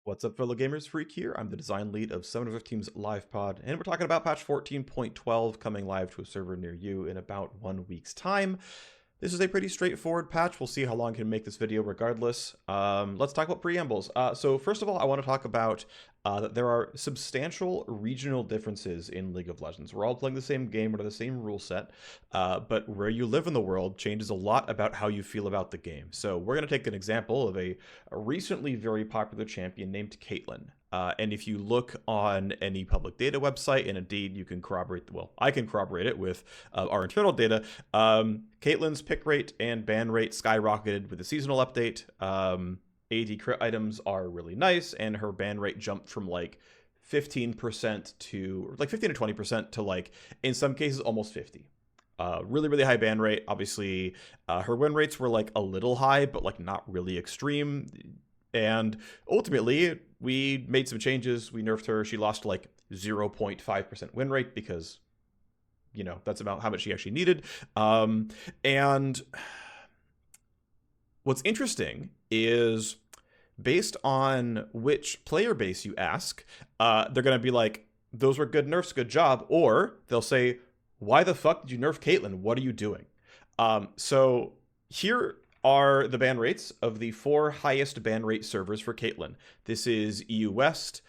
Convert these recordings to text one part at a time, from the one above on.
What's up, fellow gamers? Phreak here. I'm the design lead of 7 Team's live pod, and we're talking about patch 14.12 coming live to a server near you in about 1 week's time. This is a pretty straightforward patch. We'll see how long I can make this video regardless. Let's talk about preambles. So first of all, I want to talk about that there are substantial regional differences in League of Legends. We're all playing the same game under the same rule set, but where you live in the world changes a lot about how you feel about the game. So we're going to take an example of a recently very popular champion named Caitlyn. And if you look on any public data website, and indeed you can corroborate, well, I can corroborate it with our internal data, Caitlyn's pick rate and ban rate skyrocketed with the seasonal update. AD crit items are really nice, and her ban rate jumped from like 15% to like 15 to 20% to like, in some cases, almost 50. Really, really high ban rate. Obviously, her win rates were like a little high, but like not really extreme. And ultimately, we made some changes. We nerfed her. She lost like 0.5% win rate because, you know, that's about how much she actually needed. And what's interesting is based on which player base you ask, they're going to be like, those were good nerfs, good job. Or they'll say, why the fuck did you nerf Caitlyn? What are you doing? So here are the ban rates of the 4 highest ban rate servers for Caitlyn. This is EU West,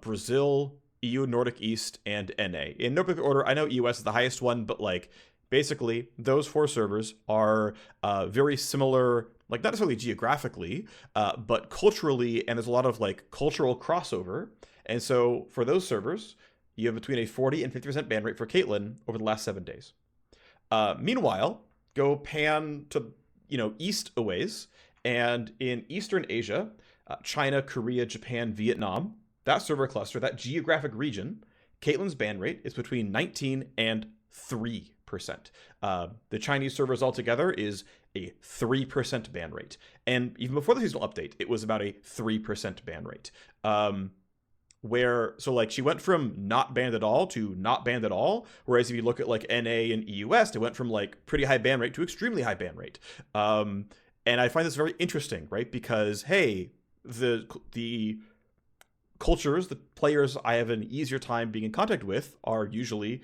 Brazil, EU Nordic East, and NA. In no particular order, I know EU West is the highest one, but like basically those 4 servers are very similar, like not necessarily geographically, but culturally, and there's a lot of like cultural crossover. And so for those servers, you have between a 40 and 50% ban rate for Caitlyn over the last 7 days. Meanwhile, go pan to east a ways, and in Eastern Asia, China, Korea, Japan, Vietnam, that server cluster, that geographic region, Caitlyn's ban rate is between 19 and 3%. The Chinese servers altogether is a 3% ban rate. And even before the seasonal update, it was about a 3% ban rate. So like she went from not banned at all to not banned at all, whereas if you look at like NA and EU West, it went from like pretty high ban rate to extremely high ban rate. And I find this very interesting, right? Because hey, the cultures, the players I have an easier time being in contact with are usually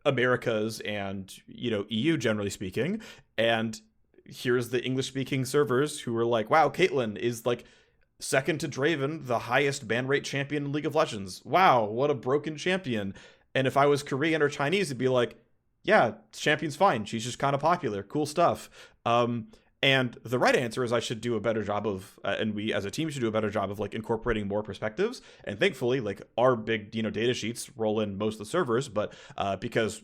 Americas and EU generally speaking, and here's the English speaking servers who are like, wow, Caitlyn is like second to Draven, the highest ban rate champion in League of Legends. Wow, what a broken champion. And if I was Korean or Chinese, it'd be like, yeah, champion's fine. She's just kind of popular. Cool stuff. And the right answer is I should do a better job of, and we as a team should do a better job of like incorporating more perspectives. And thankfully, like our big, data sheets roll in most of the servers, but because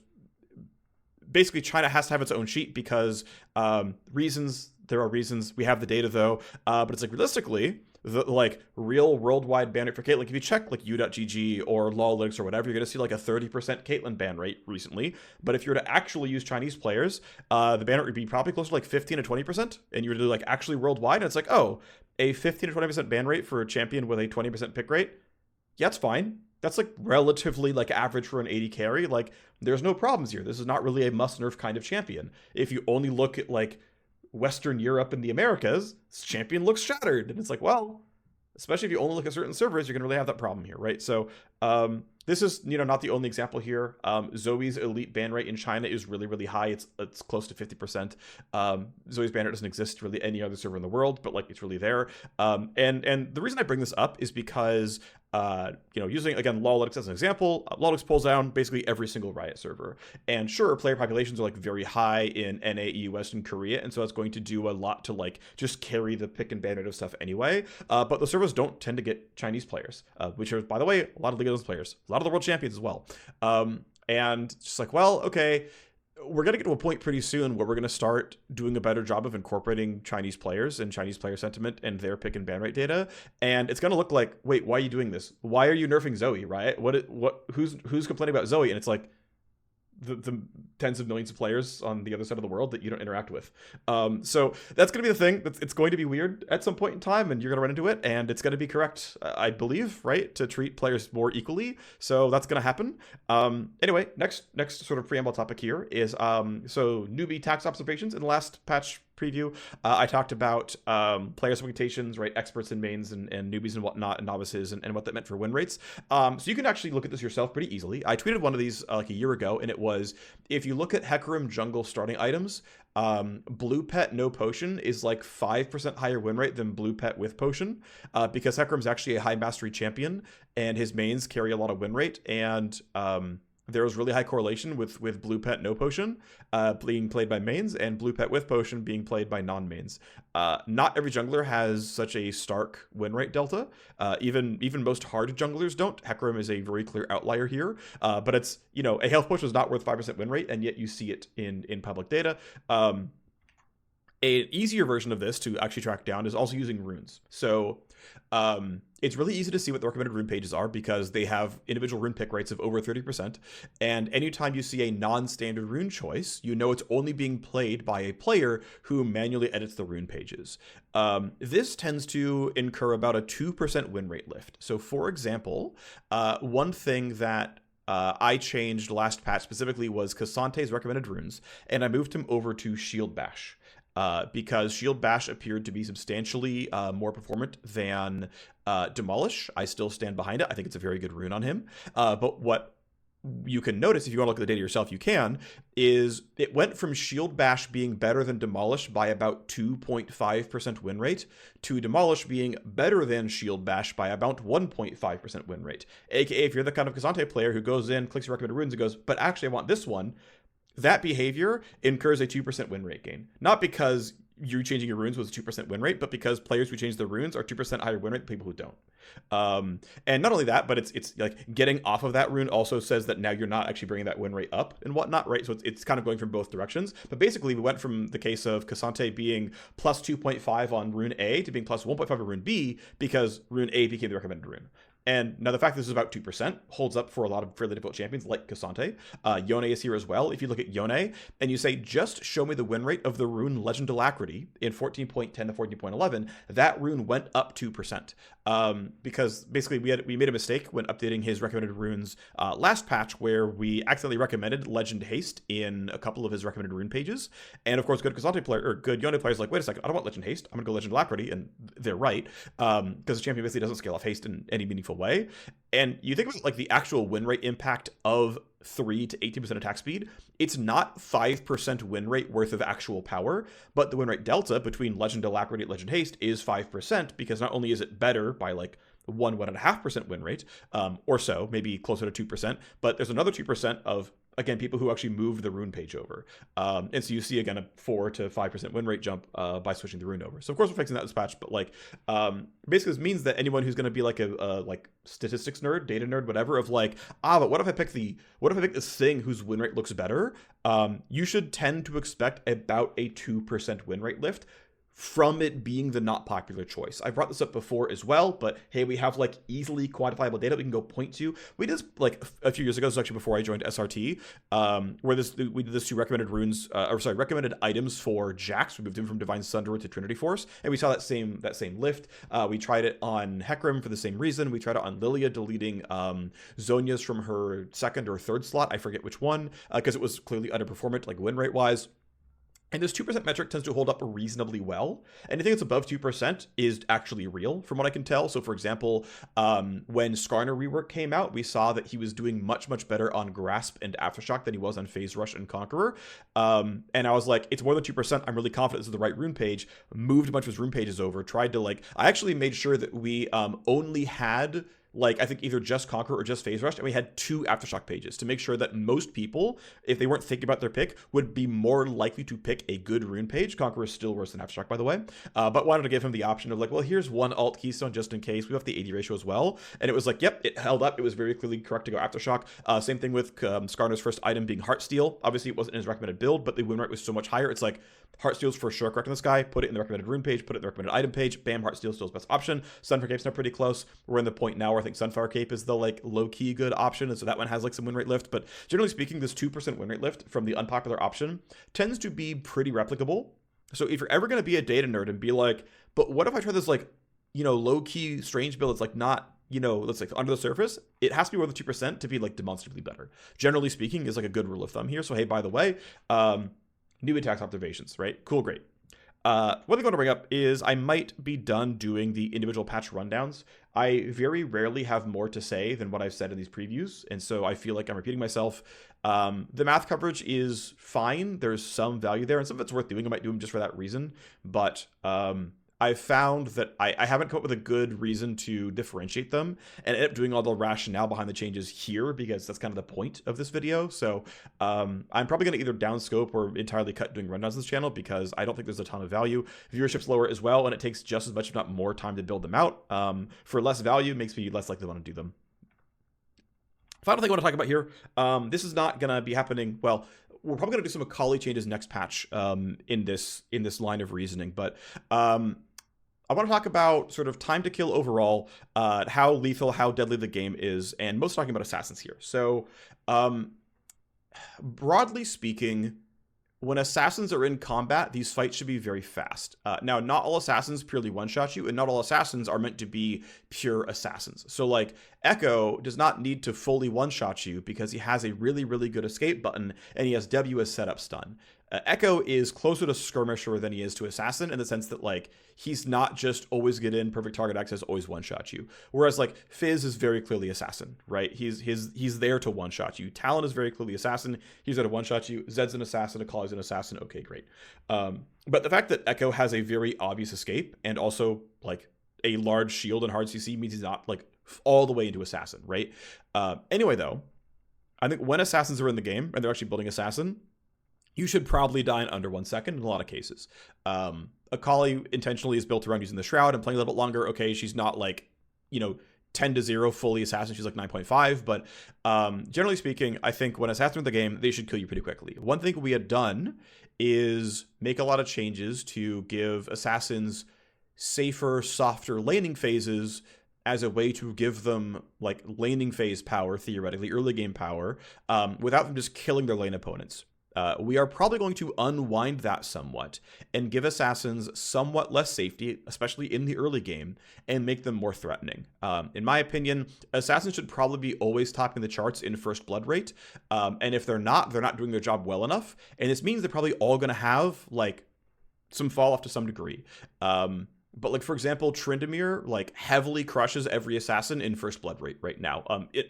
basically China has to have its own sheet because there are reasons. We have the data though, but it's like realistically, the like real worldwide ban rate for Caitlyn, like if you check like u.gg or lawlytics or whatever, you're going to see like a 30% Caitlyn ban rate recently. But if you were to actually use Chinese players, the ban rate would be probably closer to like 15 to 20%. And you were to do like actually worldwide, and it's like, oh, a 15 to 20% ban rate for a champion with a 20% pick rate. Yeah, it's fine. That's like relatively like average for an AD carry. Like there's no problems here. This is not really a must nerf kind of champion. If you only look at like Western Europe and the Americas, this champion looks shattered. And it's like, well, especially if you only look at certain servers, you're going to really have that problem here, right? So this is, not the only example here. Zoe's elite ban rate in China is really, really high. It's close to 50%. Zoe's ban rate doesn't exist really any other server in the world, but like it's really there. And the reason I bring this up is because using, again, lawlytics as an example, lawlytics pulls down basically every single Riot server. And sure, player populations are like very high in NA, EU West, and Korea, and so it's going to do a lot to like just carry the pick and ban rate of stuff anyway. But the servers don't tend to get Chinese players, which are, by the way, a lot of League of Legends players, a lot of the world champions as well. And just like, well, okay, we're going to get to a point pretty soon where we're going to start doing a better job of incorporating Chinese players and Chinese player sentiment and their pick and ban rate data. And it's going to look like, wait, why are you doing this? Why are you nerfing Zoe, right? Who's complaining about Zoe? And it's like, the tens of millions of players on the other side of the world that you don't interact with. So that's going to be the thing. It's going to be weird at some point in time, and you're going to run into it, and it's going to be correct, I believe, right, to treat players more equally. So that's going to happen. Anyway, next sort of preamble topic here is so newbie tax observations in the last patch preview. I talked about player expectations, right? Experts and mains and newbies and whatnot, and novices, and what that meant for win rates. So you can actually look at this yourself pretty easily. I tweeted one of these like a year ago, and it was, if you look at Hecarim jungle starting items, blue pet no potion is like 5% higher win rate than blue pet with potion, because Hecarim's actually a high mastery champion, and his mains carry a lot of win rate, and there was really high correlation with blue pet no potion being played by mains and blue pet with potion being played by non-mains. Not every jungler has such a stark win rate delta. Even most hard junglers don't. Hecarim is a very clear outlier here. But it's, a health push was not worth 5% win rate, and yet you see it in public data. An easier version of this to actually track down is also using runes. So it's really easy to see what the recommended rune pages are because they have individual rune pick rates of over 30%. And anytime you see a non-standard rune choice, you know it's only being played by a player who manually edits the rune pages. This tends to incur about a 2% win rate lift. So for example, one thing that I changed last patch specifically was Cassante's recommended runes, and I moved him over to Shield Bash. Because Shield Bash appeared to be substantially more performant than Demolish. I still stand behind it. I think it's a very good rune on him. But what you can notice, if you want to look at the data yourself, you can, is it went from Shield Bash being better than Demolish by about 2.5% win rate to Demolish being better than Shield Bash by about 1.5% win rate. AKA, if you're the kind of Cassante player who goes in, clicks your recommended runes, and goes, but actually I want this one, that behavior incurs a 2% win rate gain. Not because you changing your runes was a 2% win rate, but because players who change their runes are 2% higher win rate than people who don't. And not only that, but it's like getting off of that rune also says that now you're not actually bringing that win rate up and whatnot, right? So it's kind of going from both directions. But basically, we went from the case of Cassante being plus 2.5 on rune A to being plus 1.5 on rune B because rune A became the recommended rune. And now the fact that this is about 2% holds up for a lot of fairly difficult champions like Cassante. Yone is here as well. If you look at Yone and you say, just show me the win rate of the rune Legend Alacrity in 14.10 to 14.11, that rune went up 2%. Because basically we made a mistake when updating his recommended runes last patch where we accidentally recommended Legend Haste in a couple of his recommended rune pages. And of course, good Cassante player or good Yone players like, wait a second, I don't want Legend Haste. I'm going to go Legend Alacrity. And they're right. Because the champion basically doesn't scale off haste in any meaningful way. And you think about like the actual win rate impact of 3 to 18% attack speed, it's not 5% win rate worth of actual power, but the win rate delta between Legend Alacrity and Legend Haste is 5% because not only is it better by like 1.5% win rate, or so, maybe closer to 2%, but there's another 2% of, again, people who actually moved the rune page over. And so you see, again, a 4 to 5% win rate jump by switching the rune over. So of course we're fixing that this patch, but like, basically this means that anyone who's going to be like a like statistics nerd, data nerd, whatever, of like, but what if I pick this thing whose win rate looks better? You should tend to expect about a 2% win rate lift from it being the not popular choice. I brought this up before as well, but hey, we have like easily quantifiable data we can go point to. We did this like a few years ago, so actually before I joined SRT, where we did this to recommended runes, recommended items for Jax. We moved him from Divine Sunderer to Trinity Force, and we saw that same lift. We tried it on Hecarim for the same reason. We tried it on Lilia, deleting Zhonya's from her second or third slot. I forget which one, because it was clearly underperformant, like win rate wise. And this 2% metric tends to hold up reasonably well. Anything that's above 2% is actually real, from what I can tell. So, for example, when Skarner rework came out, we saw that he was doing much, much better on Grasp and Aftershock than he was on Phase Rush and Conqueror. And I was like, it's more than 2%. I'm really confident this is the right rune page. Moved a bunch of his rune pages over. Tried to I actually made sure that we only had I think either just Conquer or just Phase Rush, and we had 2 Aftershock pages to make sure that most people, if they weren't thinking about their pick, would be more likely to pick a good rune page. Conquer is still worse than Aftershock, by the way, but wanted to give him the option of well, here's one alt keystone just in case. We have the AD ratio as well, and it was yep, it held up. It was very clearly correct to go Aftershock. Same thing with Skarner's first item being Heartsteel. Obviously, it wasn't in his recommended build, but the win rate was so much higher. It's Heartsteel's for sure correct on this guy. Put it in the recommended rune page, put it in the recommended item page. Bam, Heartsteel still his best option. Sunfire Cape's now pretty close. We're in the point now where I think Sunfire Cape is the low-key good option, and so that one has some win rate lift. But generally speaking, this 2% win rate lift from the unpopular option tends to be pretty replicable. So if you're ever going to be a data nerd and be but what if I try this low-key strange build that's not let's under the surface, it has to be more than 2% to be demonstrably better. Generally speaking is a good rule of thumb here. So hey, by the way, new attacks observations, right? Cool, great. One thing I want to bring up is I might be done doing the individual patch rundowns. I very rarely have more to say than what I've said in these previews, and so I feel like I'm repeating myself. The math coverage is fine. There's some value there, and some of it's worth doing. I might do them just for that reason, but I've found that I haven't come up with a good reason to differentiate them, and end up doing all the rationale behind the changes here because that's kind of the point of this video. So I'm probably going to either downscope or entirely cut doing rundowns on this channel because I don't think there's a ton of value. Viewership's lower as well, and it takes just as much, if not more, time to build them out. For less value, makes me less likely to want to do them. Final thing I want to talk about here. This is not going to be happening. Well, we're probably going to do some Akali changes next patch in this line of reasoning, but I want to talk about sort of time to kill overall, how lethal, how deadly the game is, and most talking about assassins here. So, broadly speaking, when assassins are in combat, these fights should be very fast. Now, not all assassins purely one-shot you, and not all assassins are meant to be pure assassins. So, like, Echo does not need to fully one-shot you because he has a really, really good escape button, and he has W as setup stun. Echo is closer to skirmisher than he is to assassin in the sense that, like, he's not just always get in, perfect target access, always one-shot you. Whereas, like, Fizz is very clearly assassin, right? He's there to one-shot you. Talon is very clearly assassin. He's there to one-shot you. Zed's an assassin. Akali's an assassin. Okay, great. But the fact that Echo has a very obvious escape and also, like, a large shield and hard CC means he's not, like, all the way into assassin, right? Anyway, though, I think when assassins are in the game and they're actually building assassin, you should probably die in under 1 second in a lot of cases. Akali intentionally is built around using the Shroud and playing a little bit longer. Okay, she's not like, 10-0 fully assassin. She's like 9.5. But generally speaking, I think when assassins are in the game, they should kill you pretty quickly. One thing we had done is make a lot of changes to give assassins safer, softer laning phases as a way to give them like laning phase power, theoretically, early game power, without them just killing their lane opponents. We are probably going to unwind that somewhat and give assassins somewhat less safety, especially in the early game, and make them more threatening. In my opinion, assassins should probably be always topping the charts in first blood rate. And if they're not doing their job well enough. And this means they're probably all going to have like some fall off to some degree. But like, for example, Tryndamere like heavily crushes every assassin in first blood rate right now.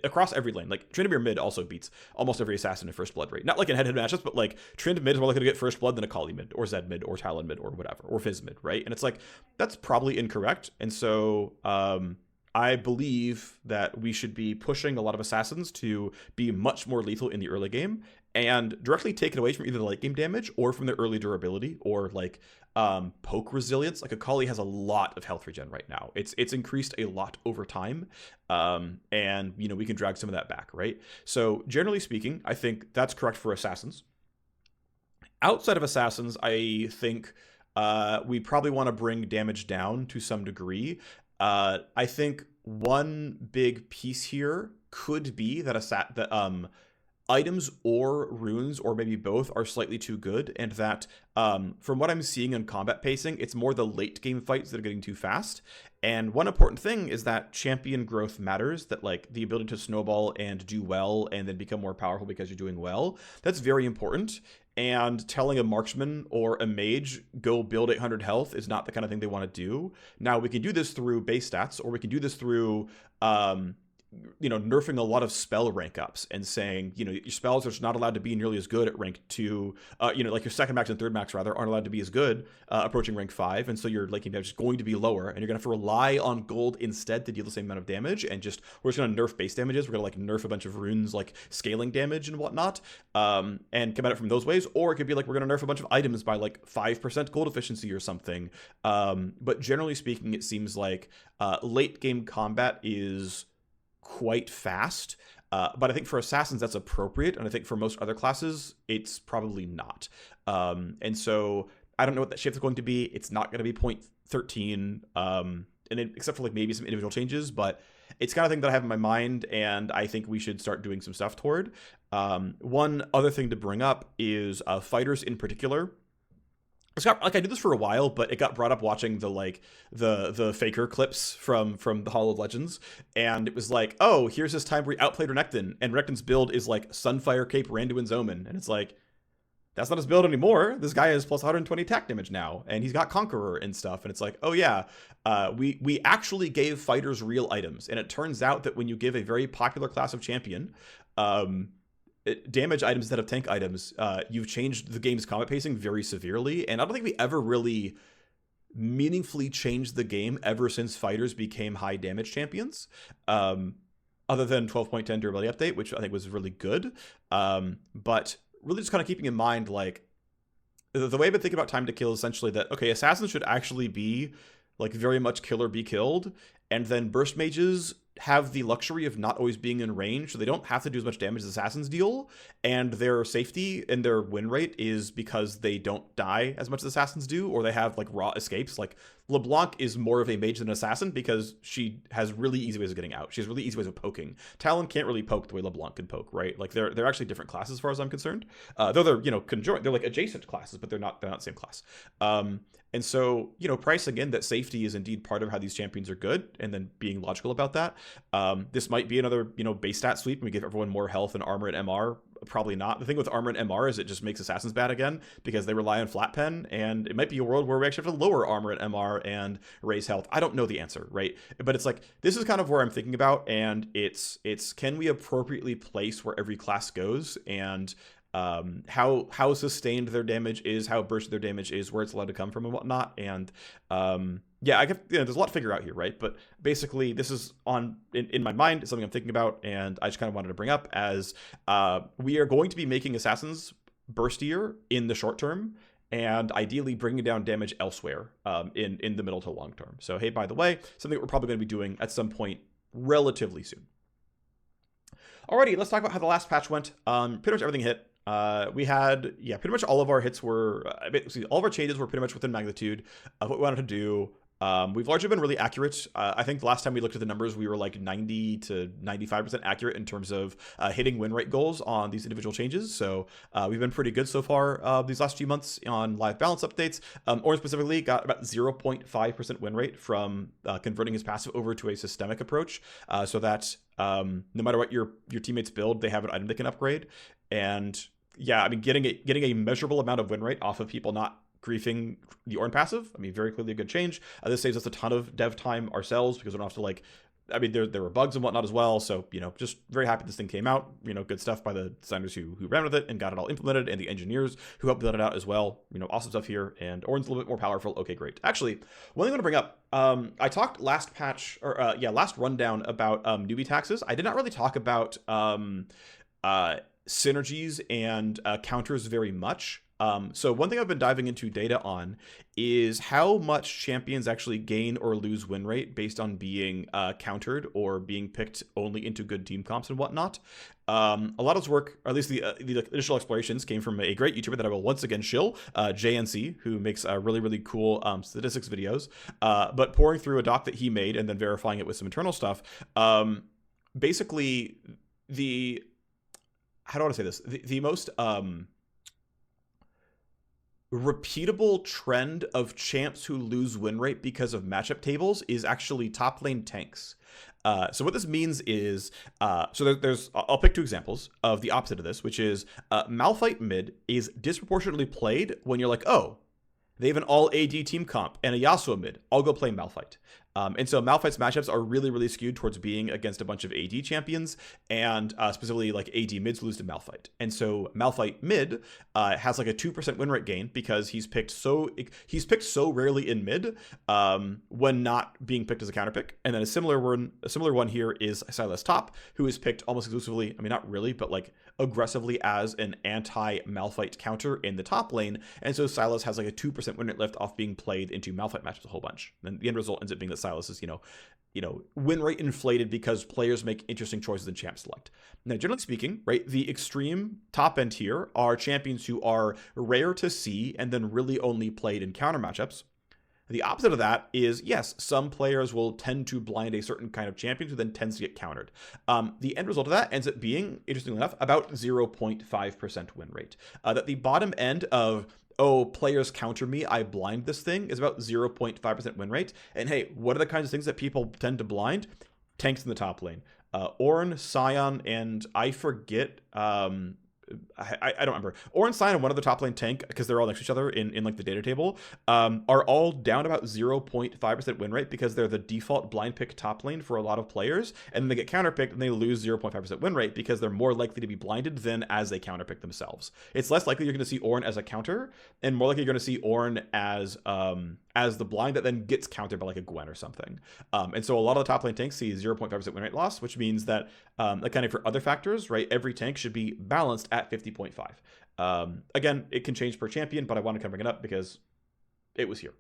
Across every lane. Like Tryndamere mid also beats almost every assassin in first blood rate. Not like in head-to-head matchups, but like Trynd mid is more likely to get first blood than Akali mid or Zed mid or Talon mid or whatever, or Fizz mid, right? And it's like, that's probably incorrect. And so I believe that we should be pushing a lot of assassins to be much more lethal in the early game and directly take it away from either the late game damage or from their early durability or like poke resilience. Like Akali has a lot of health regen right now. It's increased a lot over time. And we can drag some of that back, right? So generally speaking, I think that's correct for assassins. Outside of assassins, I think we probably want to bring damage down to some degree. I think one big piece here could be that items or runes, or maybe both, are slightly too good, and that from what I'm seeing in combat pacing, it's more the late game fights that are getting too fast. And one important thing is that champion growth matters, that like the ability to snowball and do well and then become more powerful because you're doing well. That's very important. And telling a marksman or a mage, go build 800 health is not the kind of thing they want to do. Now, we can do this through base stats, or we can do this through nerfing a lot of spell rank ups and saying, your spells are not allowed to be nearly as good at rank 2, like your second max and third max rather aren't allowed to be as good approaching rank 5, and so your laking damage is going to be lower, and you're going to have to rely on gold instead to deal the same amount of damage, and we're just going to nerf base damages. We're going to like nerf a bunch of runes like scaling damage and whatnot, and come at it from those ways. Or it could be like we're going to nerf a bunch of items by like 5% gold efficiency or something. But generally speaking, it seems like late game combat is quite fast, but I think for assassins that's appropriate, and I think for most other classes it's probably not. And so I don't know what that shift is going to be. It's not going to be 0.13, except for like maybe some individual changes, but it's kind of thing that I have in my mind, and I think we should start doing some stuff toward. One other thing to bring up is fighters in particular. I do this for a while, but it got brought up watching the Faker clips from the Hall of Legends, and it was like, oh, here's this time where he outplayed Renekton, and Renekton's build is like Sunfire Cape Randuin's Omen, and it's like, that's not his build anymore. This guy has plus 120 attack damage now, and he's got Conqueror and stuff. And it's like, oh yeah, we actually gave fighters real items. And it turns out that when you give a very popular class of champion damage items instead of tank items, you've changed the game's combat pacing very severely. And I don't think we ever really meaningfully changed the game ever since fighters became high damage champions. Other than 12.10 durability update, which I think was really good. But really just kind of keeping in mind, like, the way I've been thinking about time to kill is essentially that, okay, assassins should actually be, like, very much kill or be killed, and then burst mages have the luxury of not always being in range, so they don't have to do as much damage as assassins deal, and their safety and their win rate is because they don't die as much as assassins do, or they have, like, raw escapes. Like, LeBlanc is more of a mage than an assassin because she has really easy ways of getting out. She has really easy ways of poking. Talon can't really poke the way LeBlanc can poke, right? Like, they're actually different classes as far as I'm concerned. Though they're, conjoined. They're, like, adjacent classes, but they're not the same class. And so, pricing in that safety is indeed part of how these champions are good, and then being logical about that. This might be another, base stat sweep, and we give everyone more health and armor and MR. Probably not. The thing with armor and MR is it just makes assassins bad again because they rely on flat pen, and it might be a world where we actually have to lower armor and MR and raise health. I don't know the answer, right? But it's like, this is kind of where I'm thinking about, and it's can we appropriately place where every class goes, and how sustained their damage is, how bursted their damage is, where it's allowed to come from and whatnot. And yeah, I guess there's a lot to figure out here, right? But basically, this is in my mind. It's something I'm thinking about, and I just kind of wanted to bring up as we are going to be making assassins burstier in the short term, and ideally bringing down damage elsewhere in the middle to long term. So hey, by the way, something that we're probably going to be doing at some point relatively soon. Alrighty, let's talk about how the last patch went. Pretty much everything hit. We had, pretty much all of our hits were, all of our changes were pretty much within magnitude of what we wanted to do. We've largely been really accurate. I think the last time we looked at the numbers, we were like 90 to 95% accurate in terms of hitting win rate goals on these individual changes. So we've been pretty good so far these last few months on live balance updates. Orange specifically got about 0.5% win rate from converting his passive over to a systemic approach, so that no matter what your teammates build, they have an item they can upgrade. And yeah, I mean, getting a measurable amount of win rate off of people not griefing the Ornn passive, I mean, very clearly a good change. This saves us a ton of dev time ourselves because we don't have to, like, I mean, there were bugs and whatnot as well. So, just very happy this thing came out. Good stuff by the designers who ran with it and got it all implemented, and the engineers who helped build it out as well. Awesome stuff here. And Ornn's a little bit more powerful. Okay, great. Actually, one thing I want to bring up, I talked last patch, or last rundown about newbie taxes. I did not really talk about synergies and counters very much. So one thing I've been diving into data on is how much champions actually gain or lose win rate based on being countered or being picked only into good team comps and whatnot. A lot of this work, or at least the initial explorations, came from a great YouTuber that I will once again shill, JNC, who makes really, really cool statistics videos. But pouring through a doc that he made and then verifying it with some internal stuff, basically how do I want to say this? The most repeatable trend of champs who lose win rate because of matchup tables is actually top lane tanks. So what this means is, I'll pick two examples of the opposite of this, which is Malphite mid is disproportionately played when you're like, oh, they have an all AD team comp and a Yasuo mid. I'll go play Malphite. And so Malphite's matchups are really, really skewed towards being against a bunch of AD champions, and specifically like AD mids lose to Malphite. And so Malphite mid has like a 2% win rate gain because he's picked so rarely in mid when not being picked as a counter pick. And then a similar one here is Sylas top, who is picked almost exclusively, I mean, not really, but like aggressively as an anti-Malphite counter in the top lane. And so Sylas has like a 2% win rate lift off being played into Malphite matchups a whole bunch. And the end result ends up being that Sylas is, win rate inflated because players make interesting choices in champ select. Now, generally speaking, right, the extreme top end here are champions who are rare to see and then really only played in counter matchups. The opposite of that is, yes, some players will tend to blind a certain kind of champion who then tends to get countered. The end result of that ends up being, interestingly enough, about 0.5% win rate. That the bottom end of, oh, players counter me, I blind this thing, is about 0.5% win rate. And hey, what are the kinds of things that people tend to blind? Tanks in the top lane. Ornn, Sion, and I forget I don't remember. Ornstein and one other top lane tank, because they're all next to each other in like the data table, are all down about 0.5% win rate because they're the default blind pick top lane for a lot of players, and then they get counterpicked and they lose 0.5% win rate because they're more likely to be blinded than as they counterpick themselves. It's less likely you're going to see Ornn as a counter, and more likely you're going to see Ornn as the blind that then gets countered by like a Gwen or something. And so a lot of the top lane tanks see 0.5% win rate loss, which means that accounting for other factors, right, every tank should be balanced at 50.5. Again, it can change per champion, but I want to come bring it up because it was here.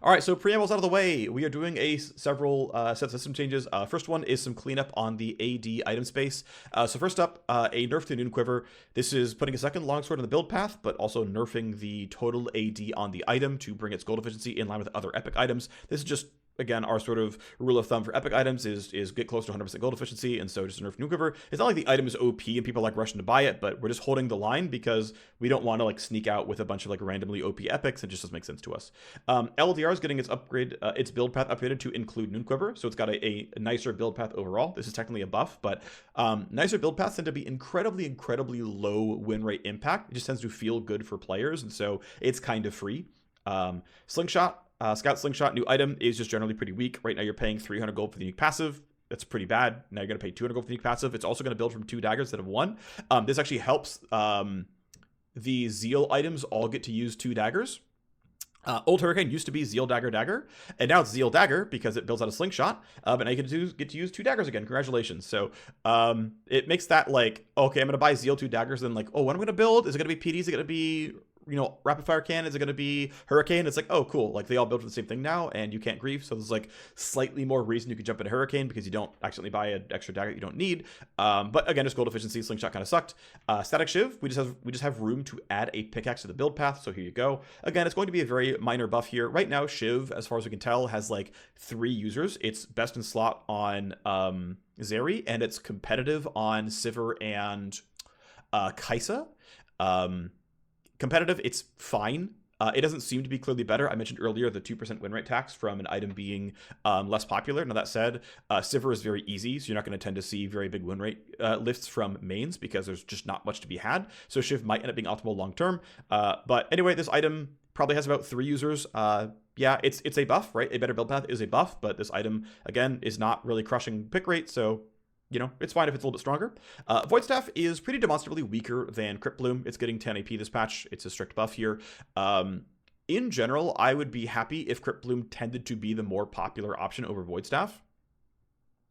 All right, so preambles out of the way. We are doing several sets of system changes. First one is some cleanup on the AD item space. So first up, a nerf to Noon Quiver. This is putting a second longsword in the build path, but also nerfing the total AD on the item to bring its gold efficiency in line with other epic items. This is just, again, our sort of rule of thumb for epic items is get close to 100% gold efficiency, and so just nerf Noon Quiver. It's not like the item is OP and people like rushing to buy it, but we're just holding the line because we don't want to like sneak out with a bunch of like randomly OP epics. It just doesn't make sense to us. LDR is getting its build path upgraded to include Noon Quiver, so it's got a nicer build path overall. This is technically a buff, but nicer build paths tend to be incredibly low win rate impact. It just tends to feel good for players, and so it's kind of free. Slingshot. Scout Slingshot, new item, is just generally pretty weak. Right now you're paying 300 gold for the unique passive. That's pretty bad. Now you're going to pay 200 gold for the unique passive. It's also going to build from 2 daggers instead of 1. This actually helps the Zeal items all get to use 2 daggers. Old Hurricane used to be Zeal Dagger, and now it's Zeal Dagger because it builds out a Slingshot, but now you get to use 2 daggers again. Congratulations. So it makes that like, okay, I'm going to buy Zeal 2 daggers, then like, oh, what am I going to build? Is it going to be PD? Is it going to be, you know, rapid fire cannon? Is it going to be Hurricane? It's like, oh, cool. Like they all build for the same thing now, and you can't grief. So there's like slightly more reason you could jump into Hurricane because you don't accidentally buy an extra dagger you don't need. But again, just gold efficiency. Slingshot kind of sucked. Static Shiv. We just have room to add a pickaxe to the build path. So here you go. Again, it's going to be a very minor buff here. Right now, Shiv, as far as we can tell, has like 3 users. It's best in slot on Zeri, and it's competitive on Sivir and Kaisa. Competitive, it's fine. It doesn't seem to be clearly better. I mentioned earlier the 2% win rate tax from an item being less popular. Now that said, Sivir is very easy, so you're not going to tend to see very big win rate lifts from mains because there's just not much to be had. So Shiv might end up being optimal long term. But anyway, this item probably has about 3 users. Yeah, it's a buff, right? A better build path is a buff, but this item, again, is not really crushing pick rate, so you know, it's fine if it's a little bit stronger. Void Staff is pretty demonstrably weaker than Crypt Bloom. It's getting 10 AP this patch. It's a strict buff here. In general, I would be happy if Crypt Bloom tended to be the more popular option over Void Staff.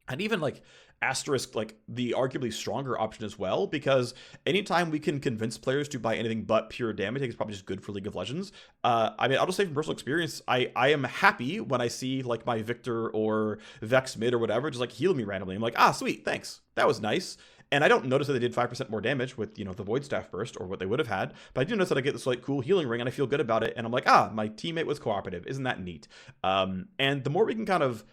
And even like asterisk, like the arguably stronger option as well, because anytime we can convince players to buy anything but pure damage, I think it's probably just good for League of Legends. I mean, I'll just say from personal experience, I am happy when I see like my Victor or Vex mid or whatever just like heal me randomly. I'm like, ah, sweet, thanks. That was nice. And I don't notice that they did 5% more damage with, you know, the Void Staff burst or what they would have had, but I do notice that I get this like cool healing ring and I feel good about it. And I'm like, ah, my teammate was cooperative. Isn't that neat? And the more we can kind of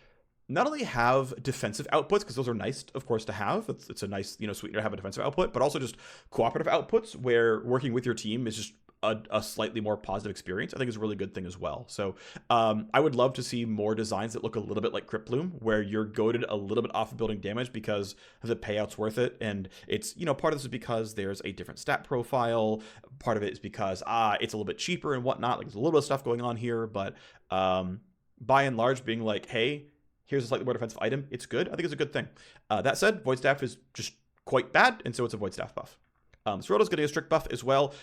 not only have defensive outputs, because those are nice, of course, to have. It's a nice, you know, sweetener to have a defensive output, but also just cooperative outputs where working with your team is just a slightly more positive experience, I think is a really good thing as well. So I would love to see more designs that look a little bit like Crypt Bloom, where you're goaded a little bit off of building damage because the payout's worth it. And it's, you know, part of this is because there's a different stat profile. Part of it is because, it's a little bit cheaper and whatnot. Like there's a little bit of stuff going on here, but by and large being like, hey, here's a slightly more defensive item, it's good. I think it's a good thing. That said, Void Staff is just quite bad, and so it's a Void Staff buff. Sorota's getting a strict buff as well.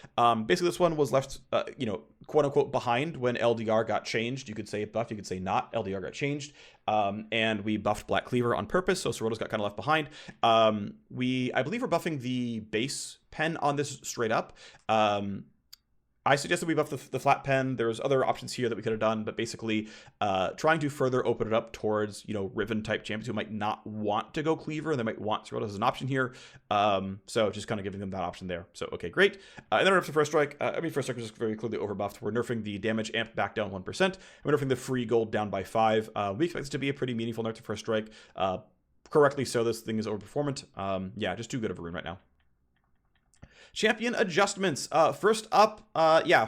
Basically, this one was left, you know, quote-unquote behind when LDR got changed. You could say buffed, you could say not. LDR got changed, and we buffed Black Cleaver on purpose, so Sorota's got kind of left behind. I believe we're buffing the base pen on this straight up. I suggested we buff the flat pen. There's other options here that we could have done, but basically trying to further open it up towards, you know, Riven type champions who might not want to go Cleaver and they might want Sirota as an option here. So just kind of giving them that option there. So, okay, great. And then we're up to First Strike. First Strike is just very clearly overbuffed. We're nerfing the damage amp back down 1%. And we're nerfing the free gold down by 5. We expect this to be a pretty meaningful nerf to First Strike. Correctly so, this thing is overperformant. Yeah, just too good of a rune right now. Champion adjustments. First up,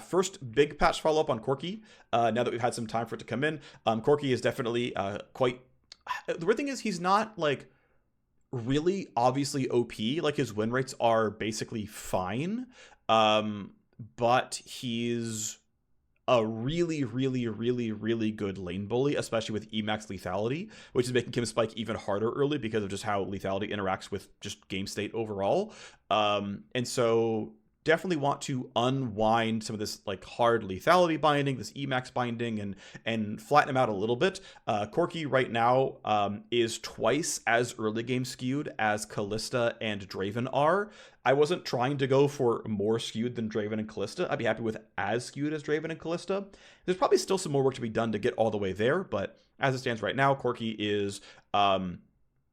first big patch follow-up on Corki. Now that we've had some time for it to come in. Corki is definitely quite... The weird thing is he's not, like, really obviously OP. Like his win rates are basically fine, um, but he's a really, really, really, really good lane bully, especially with Emax lethality, which is making him spike even harder early because of just how lethality interacts with just game state overall. And so definitely want to unwind some of this like hard lethality binding, this Emax binding, and flatten him out a little bit. Corki right now is twice as early game skewed as Callista and Draven are. I wasn't trying to go for more skewed than Draven and Callista. I'd be happy with as skewed as Draven and Callista. There's probably still some more work to be done to get all the way there, but as it stands right now, Corki is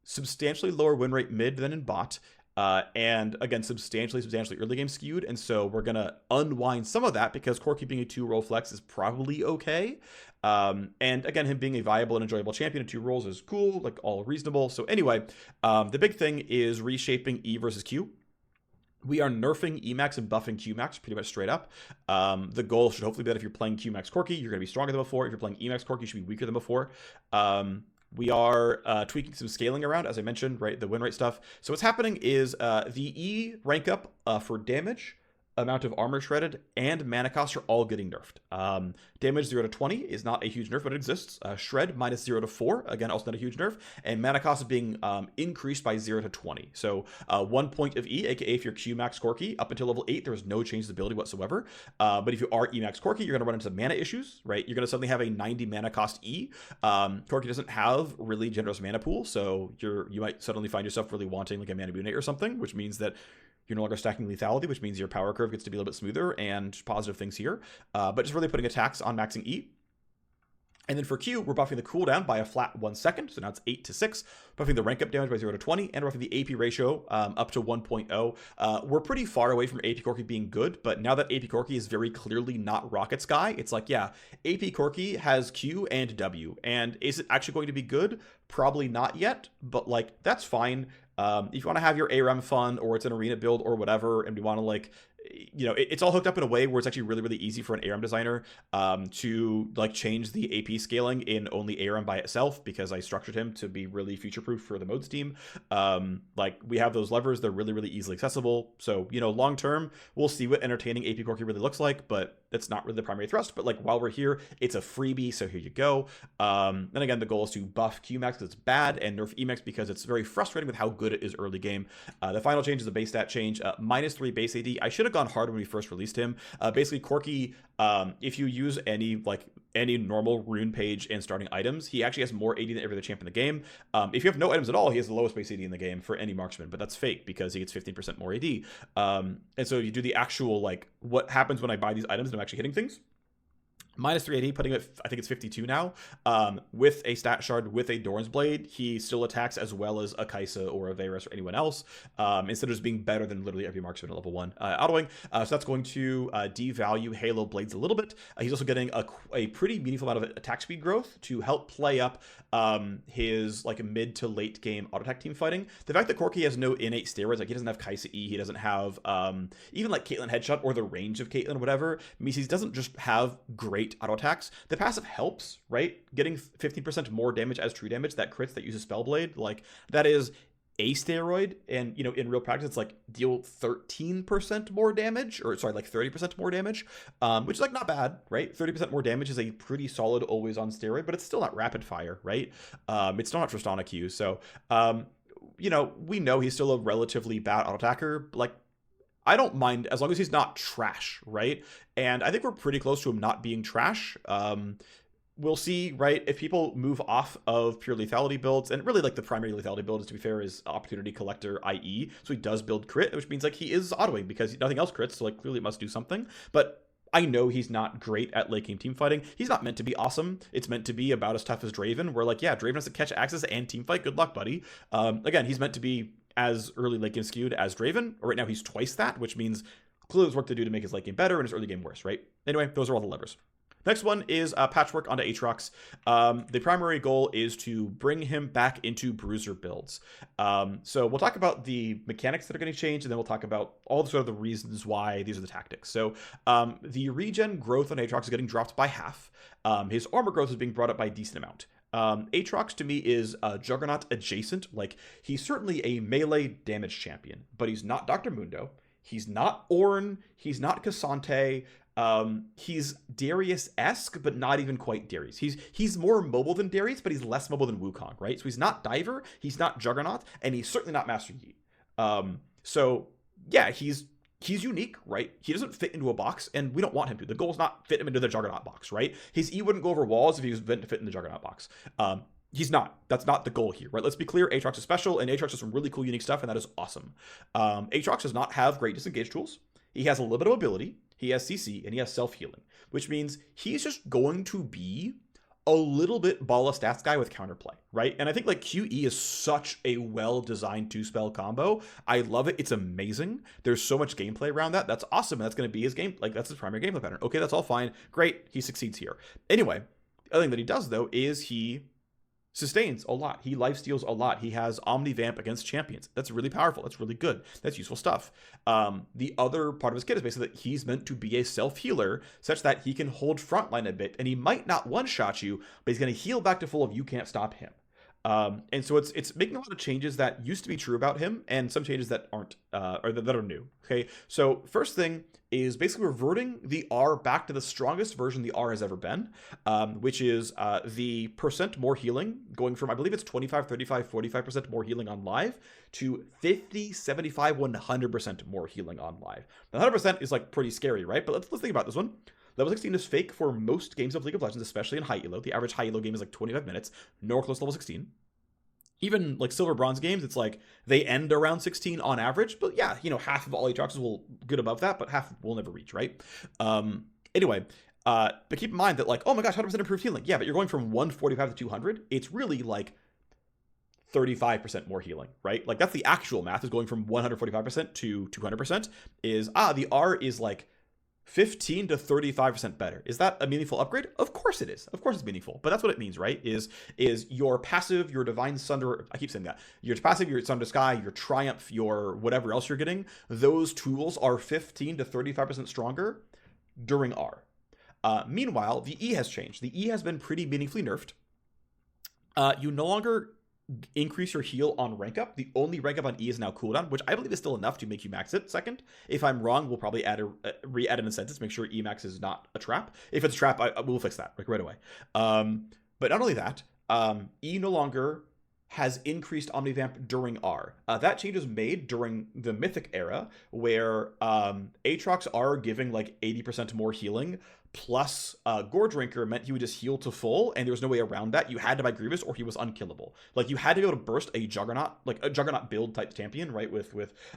substantially lower win rate mid than in bot. And again, substantially early game skewed. And so we're going to unwind some of that because Corki being a 2-role flex is probably okay. And again, him being a viable and enjoyable champion in 2 roles is cool, like all reasonable. So anyway, the big thing is reshaping E versus Q. We are nerfing Emax and buffing Qmax pretty much straight up. The goal should hopefully be that if you're playing Qmax Corki, you're going to be stronger than before. If you're playing Emax Corki, you should be weaker than before. We are tweaking some scaling around, as I mentioned, right? The win rate stuff. So what's happening is the E rank up for damage, amount of armor shredded, and mana cost are all getting nerfed. Damage 0 to 20 is not a huge nerf, but it exists. Shred minus 0 to 4, again, also not a huge nerf. And mana cost is being increased by 0 to 20. So 1 point of E, aka if you're Qmax Corki, up until level 8, there's no change to the ability whatsoever. But if you are Emax Corki, you're going to run into mana issues, right? You're going to suddenly have a 90 mana cost E. Corki doesn't have really generous mana pool, so you might suddenly find yourself really wanting like a mana Bunate or something, which means that you're no longer stacking lethality, which means your power curve gets to be a little bit smoother and positive things here. But just really putting attacks on maxing E. And then for Q, we're buffing the cooldown by a flat 1 second. So now it's 8 to 6. Buffing the rank up damage by 0 to 20. And buffing the AP ratio up to 1.0. We're pretty far away from AP Corki being good. But now that AP Corki is very clearly not Rocket Sky, it's like, yeah, AP Corki has Q and W. And is it actually going to be good? Probably not yet. But like, that's fine. If you want to have your ARAM fun, or it's an arena build or whatever, and you want to like, you know, it's all hooked up in a way where it's actually really, really easy for an ARAM designer to like change the AP scaling in only ARAM by itself, because I structured him to be really future-proof for the modes team. Like we have those levers, they're really, really easily accessible. So, you know, long term, we'll see what entertaining AP Corki really looks like, but that's not really the primary thrust. But like while we're here, it's a freebie, so here you go. And again, the goal is to buff Qmax because it's bad, and nerf Emax because it's very frustrating with how good it is early game. The final change is a base stat change, -3 base AD. I should have gone hard when we first released him. Basically, Corki, if you use any normal rune page and starting items, he actually has more AD than every other champ in the game. If you have no items at all, he has the lowest base AD in the game for any marksman, but that's fake because he gets 15% more AD. And so you do the actual, like, what happens when I buy these items and I'm actually hitting things. -3 AD, putting it, I think it's 52 now, with a stat shard, with a Doran's Blade, he still attacks as well as a Kaisa or a Varus or anyone else, instead of just being better than literally every marksman at level 1 autoing. So that's going to devalue Halo Blades a little bit. He's also getting a pretty meaningful amount of attack speed growth to help play up his like mid to late game auto attack team fighting. The fact that Corki has no innate steroids, like he doesn't have Kaisa E, he doesn't have even like Caitlyn Headshot or the range of Caitlyn, whatever, means he doesn't just have great auto attacks. The passive helps, right? Getting 15% more damage as true damage, that crits that uses Spellblade, like that is a steroid, and you know, in real practice it's like deal 13% more damage, or sorry, like 30% more damage, which is like not bad, right? 30% more damage is a pretty solid always on steroid, but it's still not rapid fire, right? It's still not Tristana Q. So you know, we know he's still a relatively bad auto attacker. Like, I don't mind as long as he's not trash, right? And I think we're pretty close to him not being trash. We'll see, right? If people move off of pure lethality builds, and really like the primary lethality build is, to be fair, is Opportunity Collector, IE. So he does build crit, which means like he is autoing because nothing else crits, so like clearly it must do something. But I know he's not great at late game team fighting. He's not meant to be awesome. It's meant to be about as tough as Draven, where like, yeah, Draven has to catch access and team fight. Good luck, buddy. Again, he's meant to be as early late game skewed as Draven. Right now he's twice that, which means clearly there's work to do to make his late game better and his early game worse, right? Anyway, those are all the levers. Next one is patchwork onto Aatrox. The primary goal is to bring him back into bruiser builds. So we'll talk about the mechanics that are going to change, and then we'll talk about all the sort of the reasons why these are the tactics. So the regen growth on Aatrox is getting dropped by half. His armor growth is being brought up by a decent amount. Aatrox to me is Juggernaut adjacent. Like, he's certainly a melee damage champion, but he's not Dr. Mundo. He's not Ornn. He's not Cassante. He's Darius-esque, but not even quite Darius. He's more mobile than Darius, but he's less mobile than Wukong, right? So he's not Diver, he's not Juggernaut, and he's certainly not Master Yi. So yeah, he's unique, right? He doesn't fit into a box, and we don't want him to. The goal is not fit him into the Juggernaut box, right? His E wouldn't go over walls if he was meant to fit in the Juggernaut box. He's not. That's not the goal here, right? Let's be clear. Aatrox is special, and Aatrox does some really cool, unique stuff, and that is awesome. Aatrox does not have great disengage tools. He has a little bit of ability. He has CC, and he has self-healing, which means he's just going to be a little bit ball of stats guy with counterplay, right? And I think like QE is such a well-designed two-spell combo. I love it. It's amazing. There's so much gameplay around that. That's awesome. That's going to be his game. Like, that's his primary gameplay pattern. Okay, that's all fine. Great. He succeeds here. Anyway, the other thing that he does, though, is he sustains a lot. He lifesteals a lot. He has Omnivamp against champions. That's really powerful. That's really good. That's useful stuff. The other part of his kit is basically that he's meant to be a self-healer such that he can hold frontline a bit, and he might not one-shot you, but he's going to heal back to full if you can't stop him. And so it's making a lot of changes that used to be true about him, and some changes that aren't, or that are new. Okay, so first thing is basically reverting the R back to the strongest version the R has ever been, which is the percent more healing, going from, I believe it's 25, 35, 45% more healing on live to 50, 75, 100% more healing on live. Now, 100% is like pretty scary, right? But let's think about this one. Level 16 is fake for most games of League of Legends, especially in high elo. The average high elo game is like 25 minutes, nowhere close to level 16. Even like silver bronze games, it's like they end around 16 on average. But yeah, half of all Aatroxes will get above that, but half will never reach, right? Anyway, but keep in mind that like, oh my gosh, 100% improved healing. Yeah, but you're going from 145 to 200. It's really like 35% more healing, right? Like that's the actual math, is going from 145% to 200% is, the R is like 15 to 35% better. Is that a meaningful upgrade? Of course it is. Of course it's meaningful. But that's what it means, right? Is your passive, your Divine Sunder, I keep saying that, your passive, your Sunder Sky, your Triumph, your whatever else you're getting, those tools are 15 to 35% stronger during R. Meanwhile, the E has changed. The E has been pretty meaningfully nerfed. You no longer increase your heal on rank up. The only rank up on E is now cooldown, which I believe is still enough to make you max it second. If I'm wrong, we'll probably re-add an incentive to make sure E max is not a trap. If it's a trap, I will fix that like right away. But not only that, E no longer has increased Omnivamp during R. That change was made during the Mythic era, where Aatrox R giving like 80% more healing plus Gore Drinker meant he would just heal to full, and there was no way around that. You had to buy Grievous or he was unkillable. Like, you had to be able to burst a Juggernaut, like a Juggernaut build type champion, right? With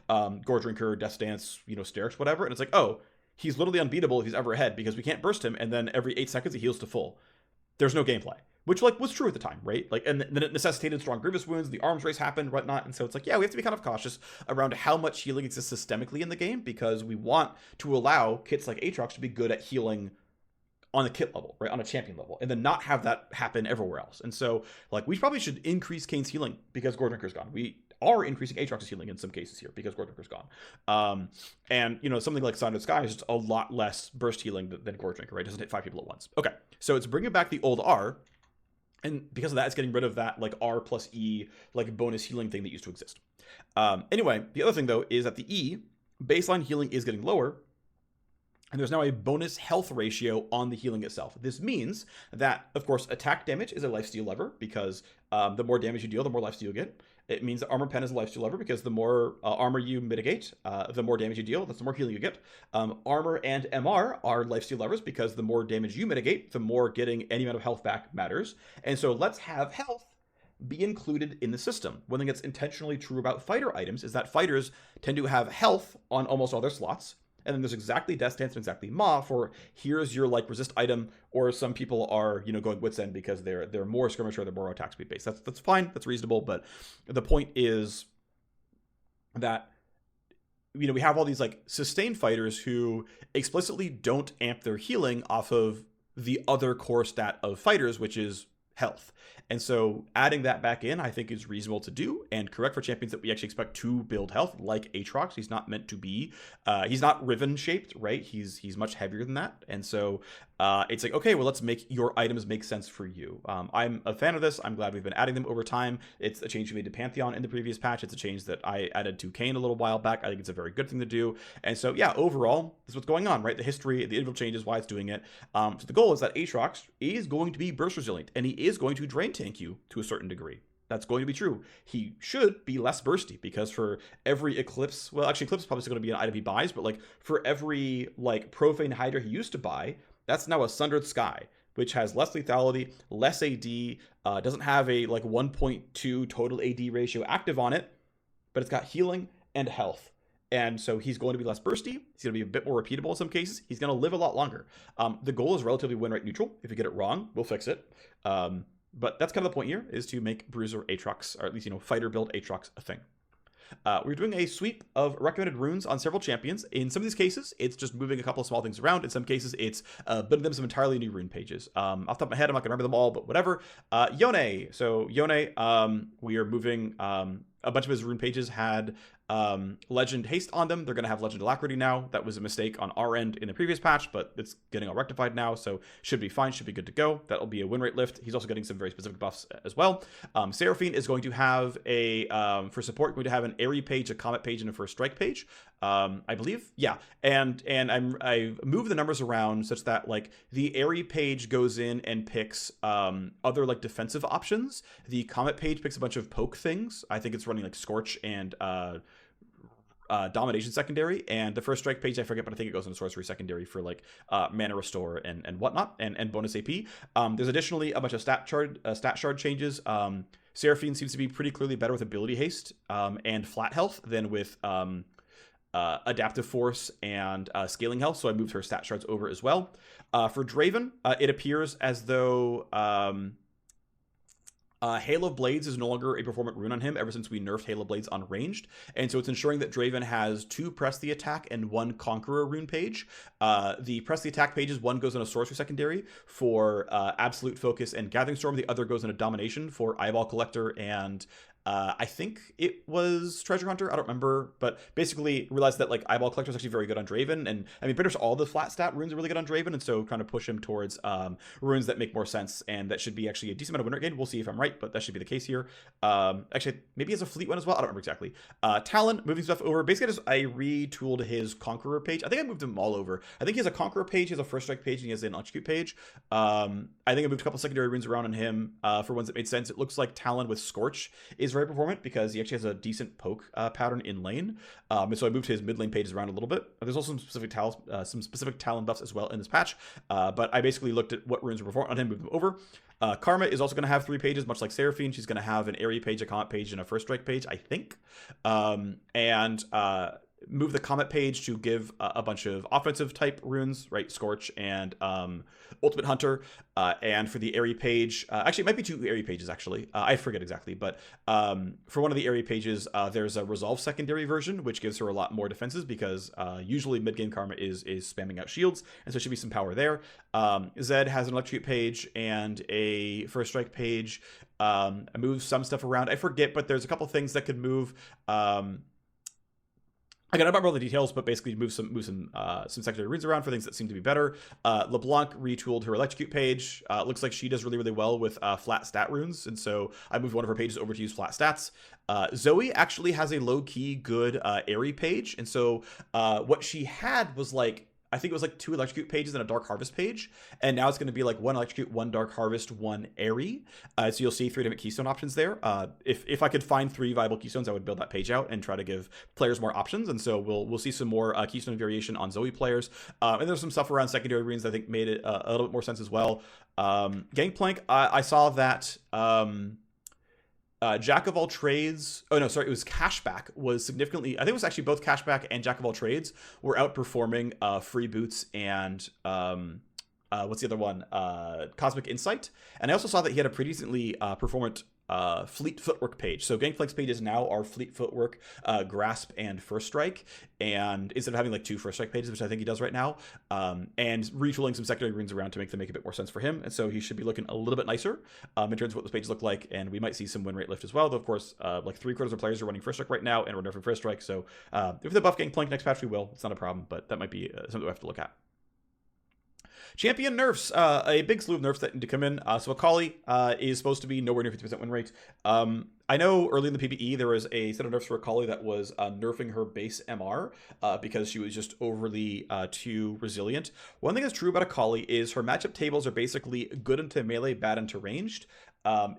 Gore Drinker, Death Stance, Sterix, whatever. And it's like, oh, he's literally unbeatable if he's ever ahead because we can't burst him, and then every 8 seconds he heals to full. There's no gameplay. Which, like, was true at the time, right? Like, and then it necessitated strong Grievous wounds, the arms race happened, whatnot, and so it's like, yeah, we have to be kind of cautious around how much healing exists systemically in the game, because we want to allow kits like Aatrox to be good at healing on the kit level, right, on a champion level, and then not have that happen everywhere else. And so, like, we probably should increase Kane's healing because Gore Drinker's gone. We are increasing Aatrox's healing in some cases here because Gore Drinker's gone. And, something like Sound of Sky is just a lot less burst healing than Gore Drinker, right? It doesn't hit 5 people at once. Okay, so it's bringing back the old R, and because of that, it's getting rid of that, like, R plus E, like, bonus healing thing that used to exist. Anyway, the other thing, though, is that the E, baseline healing is getting lower, and there's now a bonus health ratio on the healing itself. This means that, of course, attack damage is a lifesteal lever, because the more damage you deal, the more lifesteal you get. It means that armor pen is a lifesteal lever, because the more armor you mitigate, the more damage you deal, that's the more healing you get. Armor and MR are lifesteal levers, because the more damage you mitigate, the more getting any amount of health back matters. And so let's have health be included in the system. One thing that's intentionally true about fighter items is that fighters tend to have health on almost all their slots. And then there's exactly Death Stance and exactly Maw for here's your like resist item, or some people are going Wits End because they're more skirmisher, they're more attack speed based. That's fine, that's reasonable, but the point is that we have all these like sustained fighters who explicitly don't amp their healing off of the other core stat of fighters, which is health. And so adding that back in, I think, is reasonable to do and correct for champions that we actually expect to build health, like Aatrox. He's not meant to be, he's not Riven shaped, right? He's much heavier than that. And so it's like, okay, well, let's make your items make sense for you. I'm a fan of this. I'm glad we've been adding them over time. It's a change we made to Pantheon in the previous patch. It's a change that I added to Kayn a little while back. I think it's a very good thing to do. And so, yeah, overall, this is what's going on, right? The history, the individual changes, why it's doing it. So the goal is that Aatrox is going to be burst resilient, and he is going to drain tank you to a certain degree. That's going to be true. He should be less bursty, because for every Eclipse, well, actually, Eclipse is probably still going to be an item he buys, but like for every like Profane Hydra he used to buy, that's now a Sundered Sky, which has less lethality, less AD, doesn't have a like 1.2 total AD ratio active on it, but it's got healing and health. And so he's going to be less bursty. He's going to be a bit more repeatable in some cases. He's going to live a lot longer. The goal is relatively win rate neutral. If you get it wrong, we'll fix it. But that's kind of the point here, is to make Bruiser Aatrox, or at least, you know, fighter build Aatrox a thing. We're doing a sweep of recommended runes on several champions. In some of these cases, it's just moving a couple of small things around. In some cases, it's building them some entirely new rune pages. Off the top of my head, I'm not going to remember them all, but whatever. Yone. So Yone, we are moving a bunch of his rune pages had Legend Haste on them. They're going to have Legend Alacrity now. That was a mistake on our end in the previous patch, but it's getting all rectified now, so should be fine, should be good to go. That'll be a win rate lift. He's also getting some very specific buffs as well. Seraphine is going to have a, for support, going to have an Airy page, a Comet page, and a First Strike page, I believe. Yeah, and I've moved the numbers around such that like the Airy page goes in and picks other like defensive options. The Comet page picks a bunch of poke things. I think it's running like Scorch and Domination secondary, and the First Strike page, I forget, but I think it goes into Sorcery secondary for like mana restore and whatnot, and bonus AP. There's additionally a bunch of stat shard changes. Seraphine seems to be pretty clearly better with ability haste and flat health than with adaptive force and scaling health, so I moved her stat shards over as well. For Draven, it appears as though Hail of Blades is no longer a performant rune on him ever since we nerfed Hail of Blades on ranged, and so it's ensuring that Draven has 2 Press the Attack and 1 Conqueror rune page. The Press the Attack pages, one goes in a Sorcery secondary for Absolute Focus and Gathering Storm, the other goes in a Domination for Eyeball Collector and I think it was Treasure Hunter. I don't remember, but basically realized that like Eyeball Collector is actually very good on Draven, and I mean pretty much all the flat stat runes are really good on Draven, and so trying to push him towards runes that make more sense, and that should be actually a decent amount of win rate gain. We'll see if I'm right, but that should be the case here. Actually, maybe he has a fleet one as well. I don't remember exactly. Talon, moving stuff over. Basically, I retooled his Conqueror page. I think I moved them all over. I think he has a Conqueror page, he has a First Strike page, and he has an Execute page. I think I moved a couple secondary runes around on him for ones that made sense. It looks like Talon with Scorch is very performant because he actually has a decent poke pattern in lane. And so I moved his mid lane pages around a little bit. There's also some specific Talon buffs as well in this patch. But I basically looked at what runes were performant on him, moved them over. Karma is also going to have 3 pages, much like Seraphine. She's going to have an Airy page, a Comet page, and a First Strike page, I think. Move the Comet page to give a bunch of offensive type runes, right? Scorch and Ultimate Hunter. And for the Airy page, actually it might be 2 Airy pages actually. I forget exactly, but for one of the Airy pages, there's a Resolve secondary version, which gives her a lot more defenses because usually mid-game Karma is spamming out shields, and so there should be some power there. Zed has an Electrocute page and a First Strike page. I moved some stuff around. I forget, but there's a couple things that could move. I don't remember all the details, but basically move some secondary runes around for things that seem to be better. LeBlanc retooled her Electrocute page. Looks like she does really, really well with flat stat runes, and so I moved one of her pages over to use flat stats. Zoe actually has a low-key good Airy page, and so what she had was like, I think it was like 2 Electrocute pages and a Dark Harvest page, and now it's going to be like 1 Electrocute, 1 Dark Harvest, 1 Airy. So you'll see 3 different keystone options there. If I could find 3 viable keystones, I would build that page out and try to give players more options, and so we'll see some more keystone variation on Zoe players. And there's some stuff around secondary runes that I think made it a little bit more sense as well. Gangplank, I saw that Jack of all trades, it was Cashback was significantly, I think it was actually both Cashback and Jack of all trades were outperforming Free Boots and what's the other one, Cosmic Insight. And I also saw that he had a pretty decently performant Fleet Footwork page. So Gangplank's pages now are Fleet Footwork, Grasp, and First Strike, and instead of having like 2 First Strike pages, which I think he does right now, and retooling some secondary runes around to make them make a bit more sense for him, and so he should be looking a little bit nicer in terms of what those pages look like, and we might see some win rate lift as well, though of course like 3/4 of players are running First Strike right now, and we're nerfing First Strike, so if they buff Gangplank next patch we will, it's not a problem, but that might be something we have to look at. Champion nerfs, a big slew of nerfs that need to come in. So Akali is supposed to be nowhere near 50% win rate. I know early in the PvE there was a set of nerfs for Akali that was nerfing her base MR because she was just overly too resilient. One thing that's true about Akali is her matchup tables are basically good into melee, bad into ranged.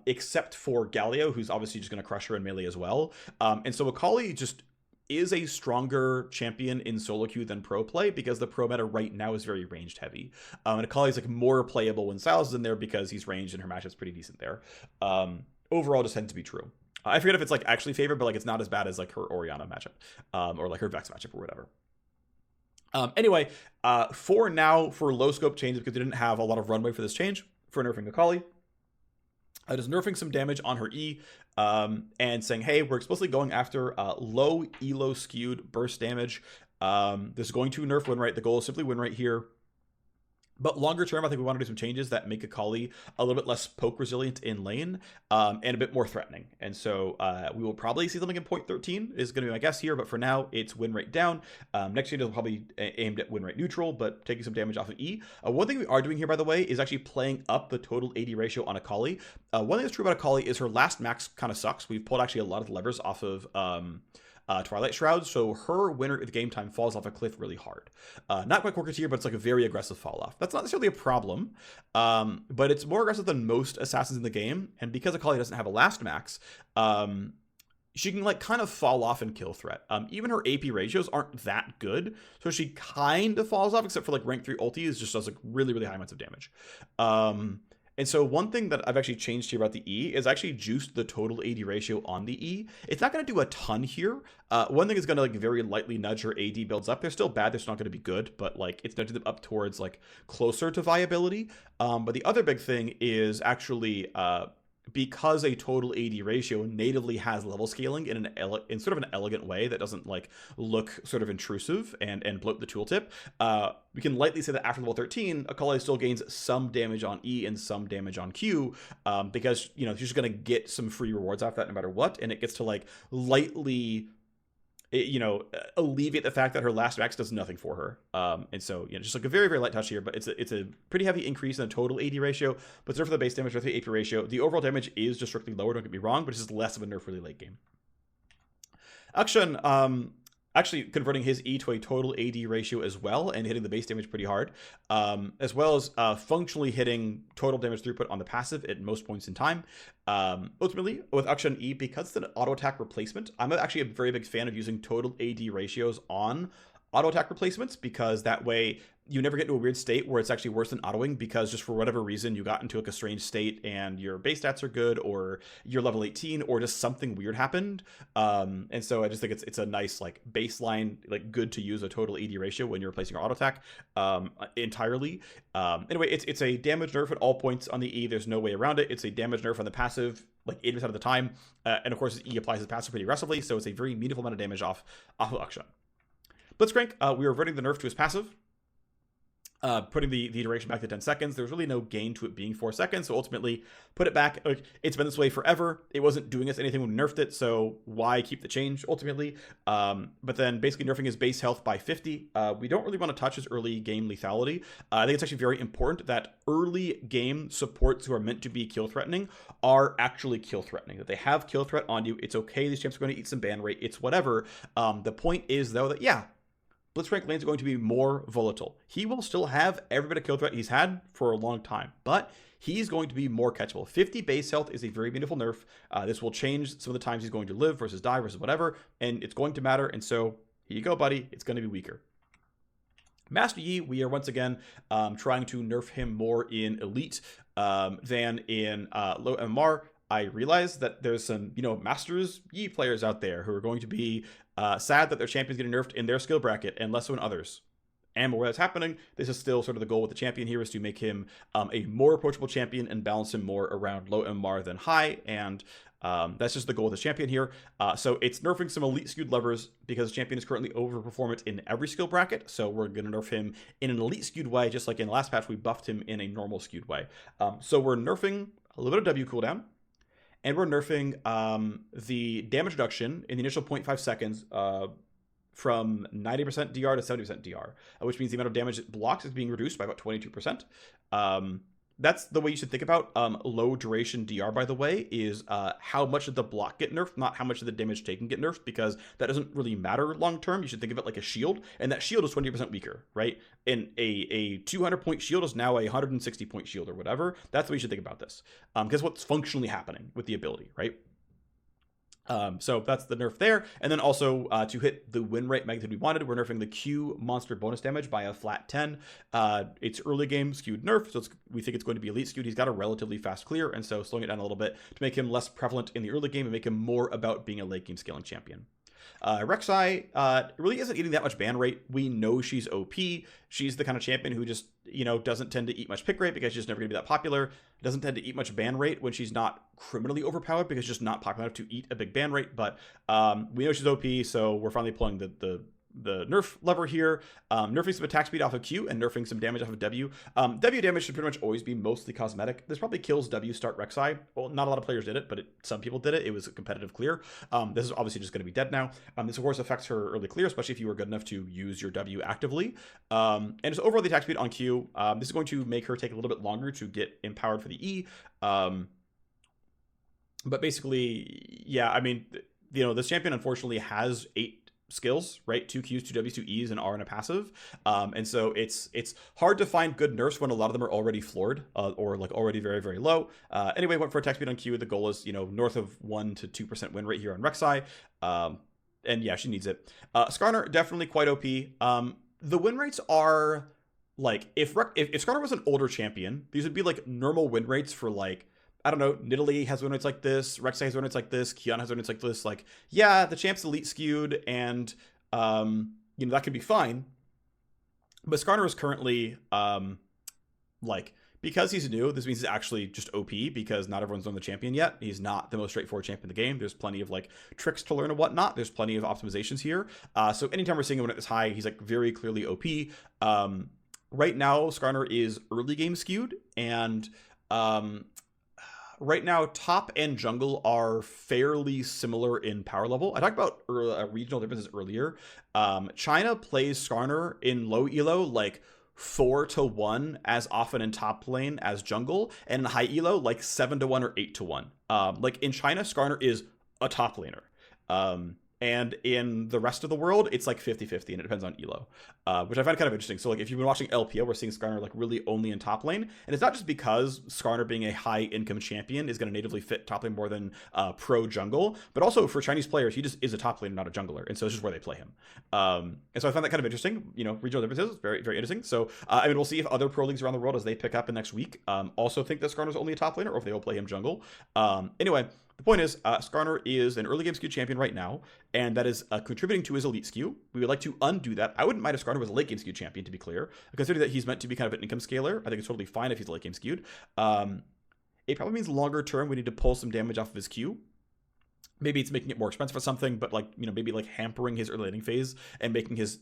Except for Galio, who's obviously just going to crush her in melee as well. And so Akali just is a stronger champion in solo queue than pro play because the pro meta right now is very ranged heavy. And Akali's like more playable when Styles is in there because he's ranged and her matchup's pretty decent there. Overall, just tends to be true. I forget if it's like actually favored, but like it's not as bad as like her Orianna matchup or like her Vex matchup or whatever. Anyway, for now, for low scope changes, because they didn't have a lot of runway for this change, for nerfing Akali, just nerfing some damage on her E and saying, hey, we're explicitly going after low elo skewed burst damage. This is going to nerf win rate. The goal is simply win rate here. But longer term, I think we want to do some changes that make Akali a little bit less poke resilient in lane and a bit more threatening. And so we will probably see something in point 13 is going to be my guess here. But for now, it's win rate down. Next year is probably aimed at win rate neutral, but taking some damage off of E. One thing we are doing here, by the way, is actually playing up the total AD ratio on Akali. One thing that's true about Akali is her last max kind of sucks. We've pulled actually a lot of levers off of Twilight Shroud, so her winner at game time falls off a cliff really hard. Not quite Corketeer, but it's like a very aggressive fall off. That's not necessarily a problem, but it's more aggressive than most assassins in the game, and because Akali doesn't have a last max, she can like kind of fall off and kill threat. Even her AP ratios aren't that good, so she kind of falls off, except for like rank 3 ulti is just does like really, really high amounts of damage. And so one thing that I've actually changed here about the E is actually juiced the total AD ratio on the E. It's not going to do a ton here. One thing is going to like very lightly nudge her AD builds up. They're still bad. They're still not going to be good, but like it's nudging them up towards like closer to viability. But the other big thing is actually because a total AD ratio natively has level scaling in in sort of an elegant way that doesn't like look sort of intrusive and bloat the tooltip, we can lightly say that after level 13, Akali still gains some damage on E and some damage on Q, because you know she's just gonna get some free rewards after that no matter what, and it gets to like lightly alleviate the fact that her last max does nothing for her. And so, just like a very, very light touch here, but it's a pretty heavy increase in the total AD ratio, but it's nerf for the base damage, nerf for the AP ratio. The overall damage is just strictly lower, don't get me wrong, but it's just less of a nerf really late game. Akshan, actually converting his E to a total AD ratio as well and hitting the base damage pretty hard, as well as functionally hitting total damage throughput on the passive at most points in time. Ultimately, with Akshan E, because it's an auto attack replacement, I'm actually a very big fan of using total AD ratios on auto attack replacements, because that way you never get into a weird state where it's actually worse than autoing because just for whatever reason you got into like a strange state and your base stats are good or you're level 18 or just something weird happened. And so I just think it's a nice like baseline, like good to use a total AD ratio when you're replacing your auto attack entirely. Anyway, it's a damage nerf at all points on the E. There's no way around it. It's a damage nerf on the passive like 80% of the time. And of course E applies his passive pretty aggressively, so it's a very meaningful amount of damage off of Akshan. Blitzcrank, we are reverting the nerf to his passive, putting the duration back to 10 seconds. There's really no gain to it being 4 seconds, so ultimately put it back. Like, it's been this way forever. It wasn't doing us anything when we nerfed it, so why keep the change ultimately? But then basically nerfing his base health by 50. We don't really want to touch his early game lethality. I think it's actually very important that early game supports who are meant to be kill threatening are actually kill threatening, that they have kill threat on you. It's okay, these champs are going to eat some ban rate, it's whatever. The point is though that Blitzcrank lanes are going to be more volatile. He will still have every bit of kill threat he's had for a long time, but he's going to be more catchable. 50 base health is a very meaningful nerf. This will change some of the times he's going to live versus die versus whatever, and it's going to matter, and so here you go, buddy. It's going to be weaker. Master Yi, we are once again trying to nerf him more in Elite than in low MMR. I realize that there's some, Masters Yi players out there who are going to be sad that their champion's getting nerfed in their skill bracket and less so in others. And where that's happening, this is still sort of the goal with the champion here, is to make him a more approachable champion and balance him more around low MMR than high. And that's just the goal of the champion here. So it's nerfing some elite skewed levers because the champion is currently overperformant in every skill bracket. So we're going to nerf him in an elite skewed way, just like in the last patch we buffed him in a normal skewed way. So we're nerfing a little bit of W cooldown. And we're nerfing the damage reduction in the initial 0.5 seconds from 90% DR to 70% DR, which means the amount of damage it blocks is being reduced by about 22%. That's the way you should think about low duration DR, by the way, is how much did the block get nerfed, not how much did the damage taken get nerfed, because that doesn't really matter long term. You should think of it like a shield, and that shield is 20% weaker, right? And a 200 point shield is now a 160 point shield or whatever. That's the way you should think about this, because what's functionally happening with the ability, right? So that's the nerf there. And then also to hit the win rate magnitude we wanted, we're nerfing the Q monster bonus damage by a flat 10. It's early game skewed nerf, so we think it's going to be elite skewed. He's got a relatively fast clear, and so slowing it down a little bit to make him less prevalent in the early game and make him more about being a late game scaling champion. Rek'Sai really isn't eating that much ban rate. We know she's OP. She's the kind of champion who just, doesn't tend to eat much pick rate because she's never going to be that popular. Doesn't tend to eat much ban rate when she's not criminally overpowered because she's just not popular enough to eat a big ban rate. But we know she's OP, so we're finally pulling the nerf lever here, nerfing some attack speed off of Q and nerfing some damage off of W. W damage should pretty much always be mostly cosmetic. This probably kills W start Rek'Sai. Well, not a lot of players did it, but some people did it. It was a competitive clear. This is obviously just going to be dead now. This of course affects her early clear, especially if you were good enough to use your W actively. And just overall the attack speed on Q, this is going to make her take a little bit longer to get empowered for the E. But basically, yeah, I mean, this champion unfortunately has 8 skills, right? 2 Qs, 2 Ws, 2 Es, and R in a passive. And so it's hard to find good nerfs when a lot of them are already floored or like already very, very low. Anyway, went for attack speed on Q. The goal is, north of 1 to 2% win rate here on Rek'Sai. And yeah, she needs it. Skarner, definitely quite OP. The win rates are like, if Skarner was an older champion, these would be like normal win rates for like, I don't know, Nidalee has win rates like this, Rek'Sai has win rates like this, Qiyana has win rates like this. Like, yeah, the champ's elite skewed, and, that could be fine. But Skarner is currently, because he's new, this means he's actually just OP, because not everyone's known the champion yet. He's not the most straightforward champion in the game. There's plenty of, tricks to learn and whatnot. There's plenty of optimizations here. So anytime we're seeing him at this high, he's, very clearly OP. Right now, Skarner is early game skewed, and, right now, top and jungle are fairly similar in power level. I talked about regional differences earlier. China plays Skarner in low elo 4-1 as often in top lane as jungle, and in high elo 7-1 or 8-1. In China, Skarner is a top laner. And in the rest of the world, it's 50-50, and it depends on elo, which I find kind of interesting. So if you've been watching LPL, we're seeing Skarner really only in top lane. And it's not just because Skarner being a high income champion is going to natively fit top lane more than pro jungle, but also for Chinese players, he just is a top laner, not a jungler. And so it's just where they play him. And so I find that kind of interesting, regional differences, very, very interesting. So, we'll see if other pro leagues around the world, as they pick up in next week, also think that Skarner's only a top laner, or if they will play him jungle. Anyway, the point is, Skarner is an early game skew champion right now, and that is contributing to his elite skew. We would like to undo that. I wouldn't mind if Skarner was a late game skew champion, to be clear. Considering that he's meant to be kind of an income scaler, I think it's totally fine if he's late game skewed. It probably means longer term we need to pull some damage off of his Q. Maybe it's making it more expensive or something, but maybe hampering his early laning phase and making his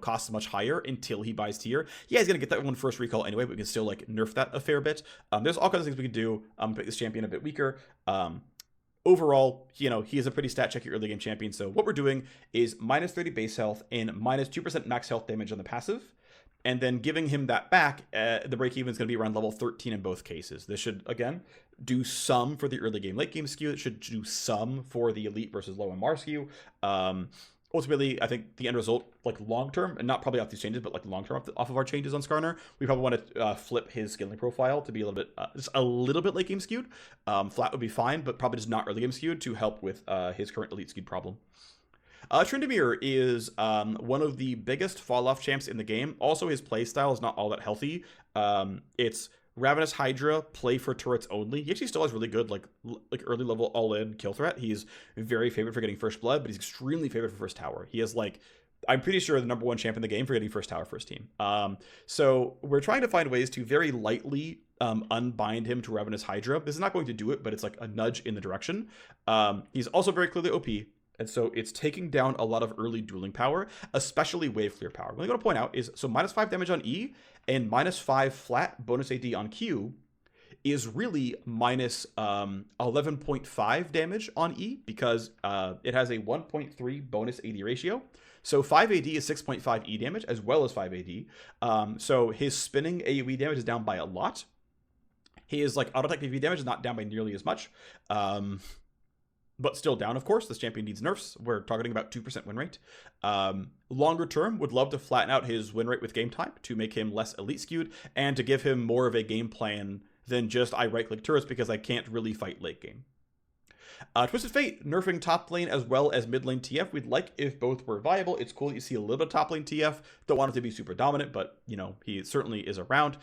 costs much higher until he buys tier. Yeah, he's gonna get that one first recall anyway, but we can still nerf that a fair bit. There's all kinds of things we can do to make this champion a bit weaker. Overall, he is a pretty stat checky early game champion. So what we're doing is minus 30 base health and minus 2% max health damage on the passive. And then giving him that back, the break even is going to be around level 13 in both cases. This should, again, do some for the early game, late game skew. It should do some for the elite versus low MR skew. Ultimately, I think the end result, long term, and not probably off these changes, but long term off of our changes on Skarner, we probably want to flip his scaling profile to be a little bit, just a little bit late game skewed. Flat would be fine, but probably just not early game skewed to help with his current elite skewed problem. Tryndamere is one of the biggest fall-off champs in the game. Also, his playstyle is not all that healthy. It's Ravenous Hydra, play for turrets only. He actually still has really good, early level all-in kill threat. He's very favored for getting first blood, but he's extremely favored for first tower. He has, I'm pretty sure the number 1 champ in the game for getting first tower first team. So we're trying to find ways to very lightly unbind him to Ravenous Hydra. This is not going to do it, but it's a nudge in the direction. He's also very clearly OP. And so it's taking down a lot of early dueling power, especially wave clear power. What I'm going to point out is, so minus 5 damage on E and minus 5 flat bonus AD on Q is really minus 11.5 damage on E because it has a 1.3 bonus AD ratio. So 5 AD is 6.5 E damage as well as 5 AD. So his spinning AoE damage is down by a lot. His like auto attack PvP damage is not down by nearly as much. But still down, of course. This champion needs nerfs. We're targeting about 2% win rate. Longer term, would love to flatten out his win rate with game time to make him less elite skewed and to give him more of a game plan than just I right-click turrets because I can't really fight late game. Twisted Fate, nerfing top lane as well as mid lane TF. We'd like if both were viable. It's cool that you see a little bit of top lane TF. Don't want it to be super dominant, but, you know, he certainly is around.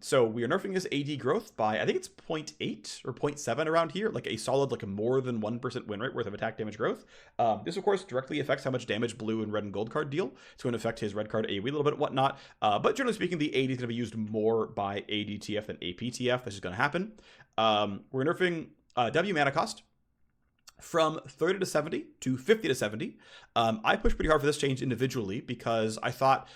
So we are nerfing his AD growth by, I think it's 0.8 or 0.7 around here, like a solid, like a more than 1% win rate worth of attack damage growth. This, of course, directly affects how much damage blue and red and gold card deal. It's going to affect his red card AoE a little bit and whatnot. But generally speaking, the AD is going to be used more by ADTF than APTF. This is going to happen. We're nerfing W mana cost from 30 to 70 to 50 to 70. I pushed pretty hard for this change individually because I thought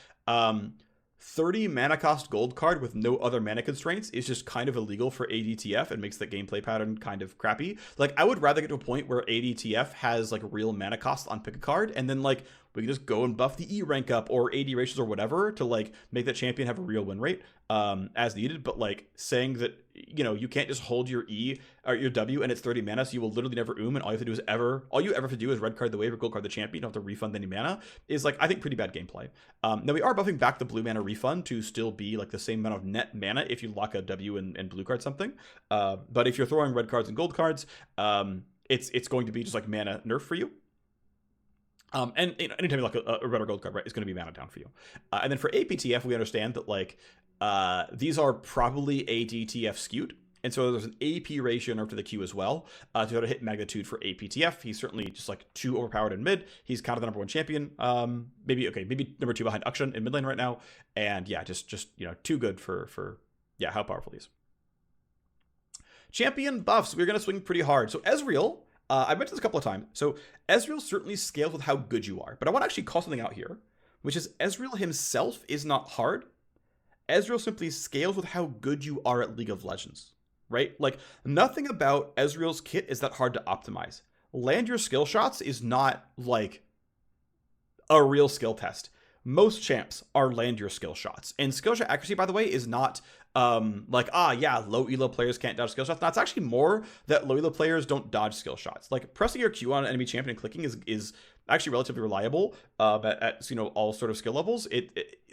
30 mana cost gold card with no other mana constraints is just kind of illegal for ADTF and makes the gameplay pattern kind of crappy. Like, I would rather get to a point where ADTF has like real mana cost on pick a card, and then like we can just go and buff the E rank up or AD ratios or whatever to like make that champion have a real win rate as needed. But like saying that, you know, you can't just hold your E or your W and it's 30 mana, so you will literally never and all you have to do is all you ever have to do is red card the wave or gold card the champion. You don't have to refund any mana, is like, I think, pretty bad gameplay. Now we are buffing back the blue mana refund to still be like the same amount of net mana if you lock a W and blue card something. But if you're throwing red cards and gold cards, it's going to be just like mana nerf for you. And you know, anytime you lock a red or gold card, right, it's going to be mana down for you. And then for APTF, we understand that like these are probably ADTF skewed. And so there's an AP ratio nerf to the Q as well to try to hit magnitude for APTF. He's certainly just like too overpowered in mid. He's kind of the number one champion. Maybe number 2 behind Akshan in mid lane right now. And yeah, just you know, too good for yeah, how powerful he is. Champion buffs, we're going to swing pretty hard. So Ezreal, I mentioned this a couple of times. So Ezreal certainly scales with how good you are. But I want to actually call something out here, which is Ezreal himself is not hard. Ezreal simply scales with how good you are at League of Legends, right? Like, nothing about Ezreal's kit is that hard to optimize. Land your skill shots is not like a real skill test. Most champs are land your skill shots. And skill shot accuracy, by the way, is not like, low elo players can't dodge skill shots. That's actually more that low elo players don't dodge skill shots. Like, pressing your Q on an enemy champion and clicking is actually relatively reliable at you know, all sort of skill levels.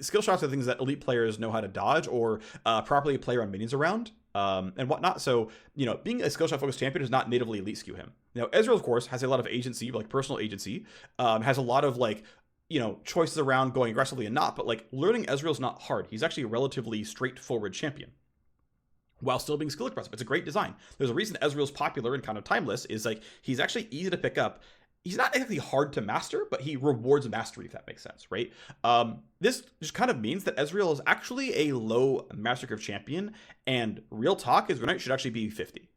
Skill shots are things that elite players know how to dodge or properly play around minions around and whatnot. So, you know, being a skill shot focused champion does not natively elite skew him. Now, Ezreal, of course, has a lot of agency, like personal agency, has a lot of like, you know, choices around going aggressively and not, but like learning Ezreal is not hard. He's actually a relatively straightforward champion while still being skill expressive. It's a great design. There's a reason Ezreal's popular and kind of timeless, is like he's actually easy to pick up. He's not exactly hard to master, but he rewards mastery, if that makes sense, right? This just kind of means that Ezreal is actually a low master curve champion, and real talk, his win rate should actually be 50.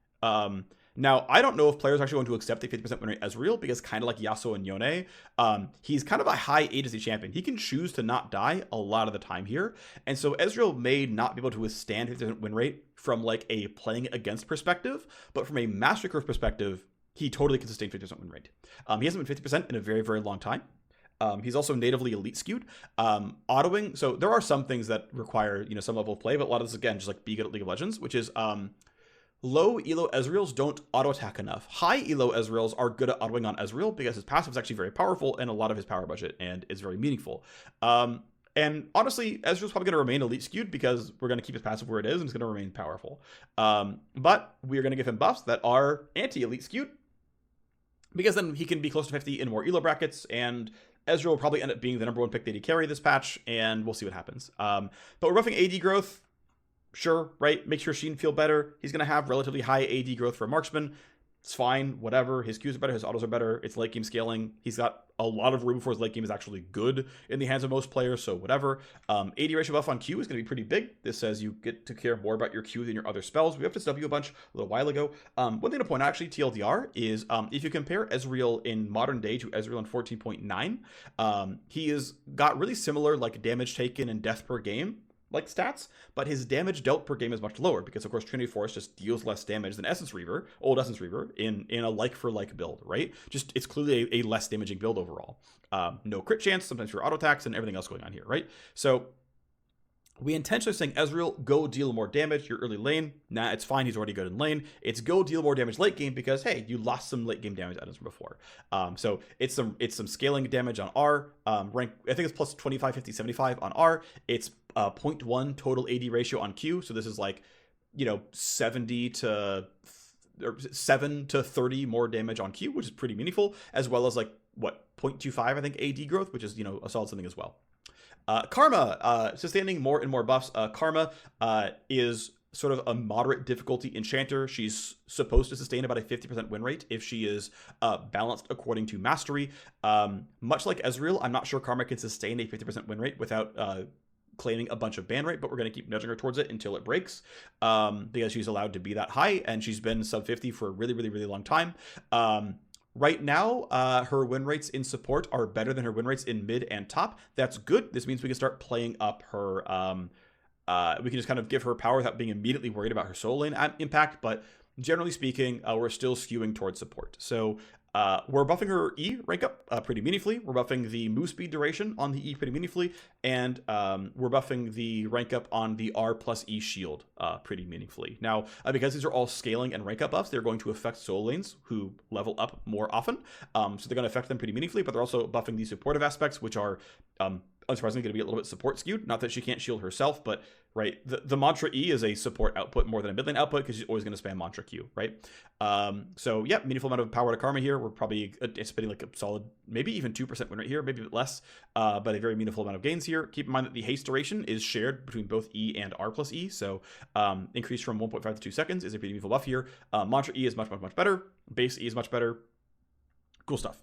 Now, I don't know if players are actually going to accept a 50% win rate Ezreal, because kind of like Yasuo and Yone, he's kind of a high agency champion. He can choose to not die a lot of the time here. And so Ezreal may not be able to withstand 50% win rate from like a playing against perspective, but from a master curve perspective, he totally can sustain 50% win rate. He hasn't been 50% in a very, very long time. He's also natively elite skewed. Autoing, so there are some things that require, you know, some level of play, but a lot of this, again, just like be good at League of Legends, which is low elo Ezreals don't auto attack enough. High elo Ezreals are good at autoing on Ezreal because his passive is actually very powerful and a lot of his power budget, and is very meaningful. And honestly, Ezreal's probably going to remain elite skewed because we're going to keep his passive where it is and it's going to remain powerful. But we are going to give him buffs that are anti-elite skewed, because then he can be close to 50 in more elo brackets, and Ezreal will probably end up being the number one pick that he carry this patch, and we'll see what happens. But we're buffing AD growth. Sure, right? Makes your Sheen feel better. He's going to have relatively high AD growth for Marksman. It's fine, whatever. His Qs are better, his autos are better. It's late game scaling. He's got a lot of room before his late game is actually good in the hands of most players, so whatever. AD ratio buff on Q is going to be pretty big. This says you get to care more about your Q than your other spells. We have this W a bunch a little while ago. One thing to point out, actually, TLDR, is if you compare Ezreal in modern day to Ezreal in 14.9, he has got really similar like damage taken and death per game, like stats, but his damage dealt per game is much lower because of course Trinity Force just deals less damage than Essence Reaver, old Essence Reaver, in a like for like build, right? Just it's clearly a less damaging build overall. No crit chance, sometimes for auto attacks and everything else going on here, right? So we intentionally saying, Ezreal, go deal more damage. Your early lane, nah, it's fine. He's already good in lane. It's go deal more damage late game because, hey, you lost some late game damage items from before. So it's some scaling damage on R. Rank, I think it's plus 25, 50, 75 on R. It's 0.1 total AD ratio on Q. So this is like, 70 to or 7 to 30 more damage on Q, which is pretty meaningful, as well as like, 0.25, I think, AD growth, which is, a solid something as well. Karma, sustaining more and more buffs. Karma is sort of a moderate difficulty enchanter. She's supposed to sustain about a 50% win rate if she is balanced according to mastery. Much like Ezreal, I'm not sure Karma can sustain a 50% win rate without claiming a bunch of ban rate, but we're going to keep nudging her towards it until it breaks because she's allowed to be that high, and she's been sub 50 for a really, really, really long time. Right now, her win rates in support are better than her win rates in mid and top. That's good. This means we can start playing up her... we can just kind of give her power without being immediately worried about her solo lane impact, but generally speaking, we're still skewing towards support. So we're buffing her E rank up pretty meaningfully. We're buffing the move speed duration on the E pretty meaningfully, and we're buffing the rank up on the R plus E shield pretty meaningfully. Now, because these are all scaling and rank up buffs, they're going to affect solo lanes who level up more often. So they're going to affect them pretty meaningfully, but they're also buffing the supportive aspects, which are unsurprisingly going to be a little bit support skewed. Not that she can't shield herself, but right, the mantra E is a support output more than a mid lane output because she's always going to spam mantra Q, right? So yeah, meaningful amount of power to Karma here. We're probably anticipating like a solid, maybe even 2% win rate here, maybe a bit less, but a very meaningful amount of gains here. Keep in mind that the haste duration is shared between both E and R plus E, so increase from 1.5 to 2 seconds is a pretty meaningful buff here. Mantra E is much, much, much better. Base E is much better. Cool stuff.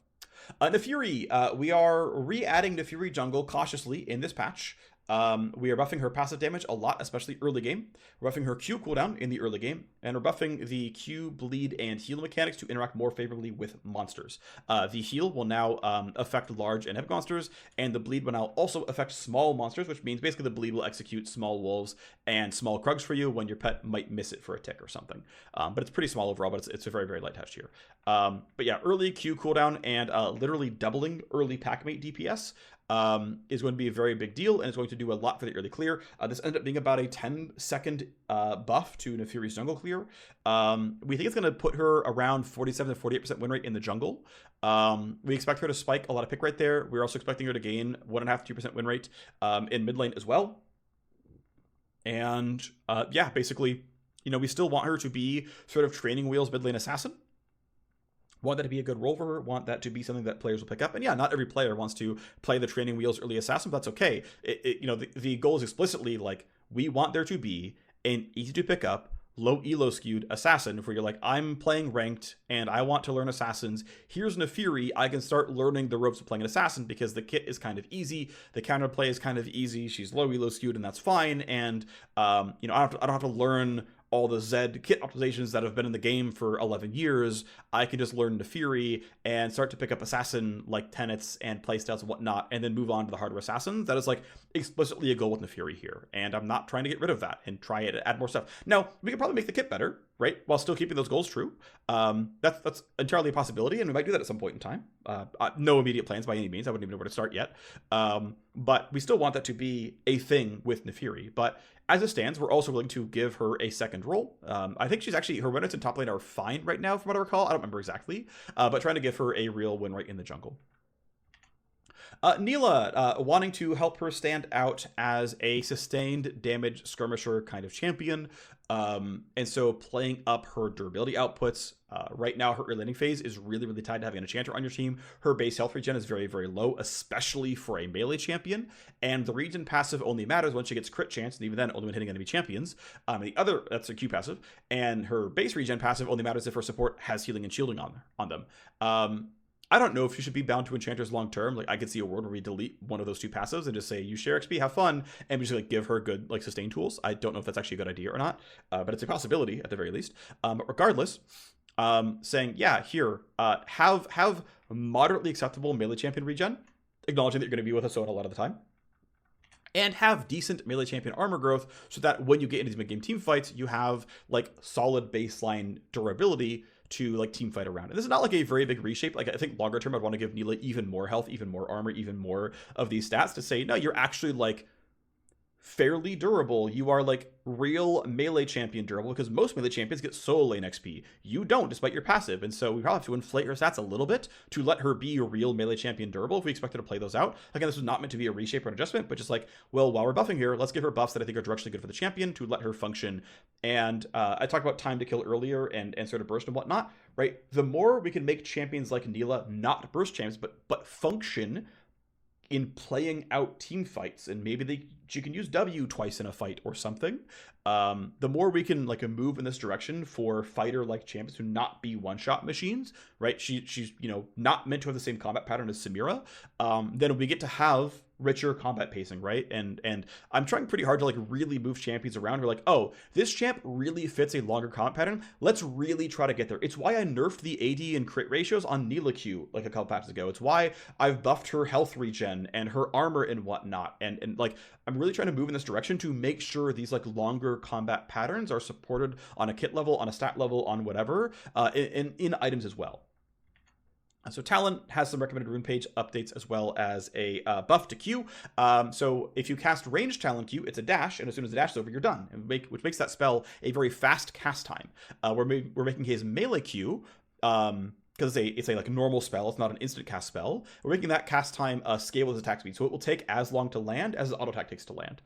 Nefiri, we are re-adding Nefiri jungle cautiously in this patch. We are buffing her passive damage a lot, especially early game. We're buffing her Q cooldown in the early game, and we're buffing the Q, bleed, and heal mechanics to interact more favorably with monsters. The heal will now affect large and epic monsters, and the bleed will now also affect small monsters, which means basically the bleed will execute small wolves and small krugs for you when your pet might miss it for a tick or something. But it's pretty small overall, but it's a very, very light touch here. But yeah, early Q cooldown and literally doubling early packmate DPS is going to be a very big deal, and it's going to do a lot for the early clear. This ended up being about a 10-second buff to Nefiri's jungle clear. We think it's going to put her around 47 to 48% win rate in the jungle. We expect her to spike a lot of pick right there. We're also expecting her to gain 1.5 to 2% win rate in mid lane as well. And yeah, basically, we still want her to be sort of training wheels mid lane assassin. Want that to be a good role for her, want that to be something that players will pick up. And yeah, not every player wants to play the training wheels early assassin, but that's okay. The goal is explicitly like, we want there to be an easy to pick up, low elo skewed assassin where you're like, I'm playing ranked and I want to learn assassins. Here's Nefiri. I can start learning the ropes of playing an assassin because the kit is kind of easy. The counterplay is kind of easy. She's low elo skewed and that's fine. And, I don't have to learn all the Zed kit optimizations that have been in the game for 11 years. I can just learn Nefiri and start to pick up assassin like tenets and playstyles and whatnot, and then move on to the harder assassins. That is like explicitly a goal with Nefiri here, and I'm not trying to get rid of that and try it add more stuff. Now, we could probably make the kit better, right, while still keeping those goals true. That's entirely a possibility, and we might do that at some point in time. No immediate plans by any means. I wouldn't even know where to start yet. But we still want that to be a thing with Nefiri. But as it stands, we're also willing to give her a second role. I think she's actually, her win rates in top lane are fine right now, from what I recall. I don't remember exactly, but trying to give her a real win rate in the jungle. Neela, wanting to help her stand out as a sustained damage skirmisher kind of champion. And so playing up her durability outputs. Right now, her early laning phase is really, really tied to having an enchanter on your team. Her base health regen is very, very low, especially for a melee champion. And the regen passive only matters when she gets crit chance, and even then, only when hitting enemy champions. That's a Q passive. And her base regen passive only matters if her support has healing and shielding on them. I don't know if you should be bound to enchanters long term. Like, I could see a world where we delete one of those two passives and just say, you share XP, have fun, and we just like give her good like sustain tools. I don't know if that's actually a good idea or not, but it's a possibility at the very least. But regardless, saying, yeah, here, have moderately acceptable melee champion regen, acknowledging that you're going to be with a Sona a lot of the time. and have decent melee champion armor growth so that when you get into these mid-game team fights, you have like solid baseline durability to like team fight around. And this is not like a very big reshape. Like I think longer term, I'd want to give Neela even more health, even more armor, even more of these stats to say, no, you're actually like fairly durable. You are like real melee champion durable because most melee champions get solo lane XP. You don't, despite your passive. And so we probably have to inflate her stats a little bit to let her be a real melee champion durable if we expect her to play those out. Again, this was not meant to be a reshape or an adjustment, but just like, well, while we're buffing here, let's give her buffs that I think are directionally good for the champion to let her function. And I talked about time to kill earlier and sort of burst and whatnot, right? The more we can make champions like Neela not burst champs, but function in playing out team fights, and maybe she can use W twice in a fight or something. The more we can like move in this direction for fighter like champions to not be one-shot machines, right? She's not meant to have the same combat pattern as Samira. Then we get to have richer combat pacing, right? And I'm trying pretty hard to like really move champions around. We're like, oh, this champ really fits a longer combat pattern. Let's really try to get there. It's why I nerfed the AD and crit ratios on Neela Q like a couple patches ago. It's why I've buffed her health regen and her armor and whatnot. And like I'm really trying to move in this direction to make sure these like longer combat patterns are supported on a kit level, on a stat level, on whatever, in items as well. So Talon has some recommended rune page updates as well as a buff to Q. So if you cast ranged Talon Q, it's a dash, and as soon as the dash is over, you're done, which makes that spell a very fast cast time. We're making his melee Q, because it's a like normal spell, it's not an instant cast spell. We're making that cast time scale with his attack speed, so it will take as long to land as his auto attack takes to land,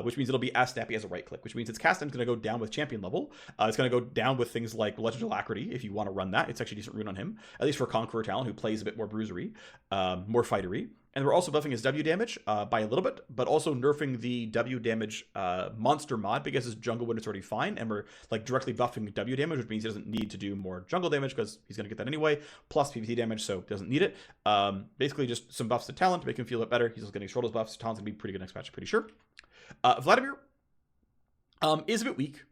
which means it'll be as snappy as a right click, which means its cast time is going to go down with champion level. It's going to go down with things like Legend Alacrity if you want to run that. It's actually a decent rune on him, at least for Conqueror Talon, who plays a bit more bruisery, more fightery. And we're also buffing his W damage by a little bit, but also nerfing the W damage monster mod because his jungle wind is already fine, and we're like directly buffing W damage, which means he doesn't need to do more jungle damage because he's going to get that anyway, plus PvP damage, so doesn't need it. Basically just some buffs to Talon to make him feel a bit better. He's also getting Schroeder's buffs. Talon's going to be pretty good next match, pretty sure. Vladimir is a bit weak.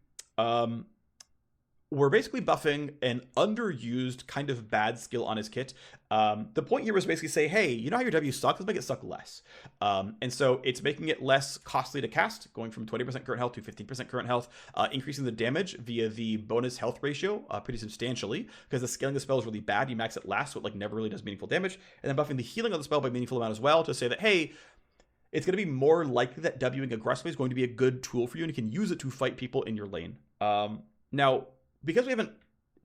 We're basically buffing an underused kind of bad skill on his kit. The point here was basically say, hey, you know how your W sucks? Let's make it suck less. And so it's making it less costly to cast, going from 20% current health to 15% current health, increasing the damage via the bonus health ratio pretty substantially, because the scaling of the spell is really bad. You max it last, so it like never really does meaningful damage. And then buffing the healing of the spell by meaningful amount as well to say that, hey, it's going to be more likely that Wing aggressively is going to be a good tool for you, and you can use it to fight people in your lane. Now, because we haven't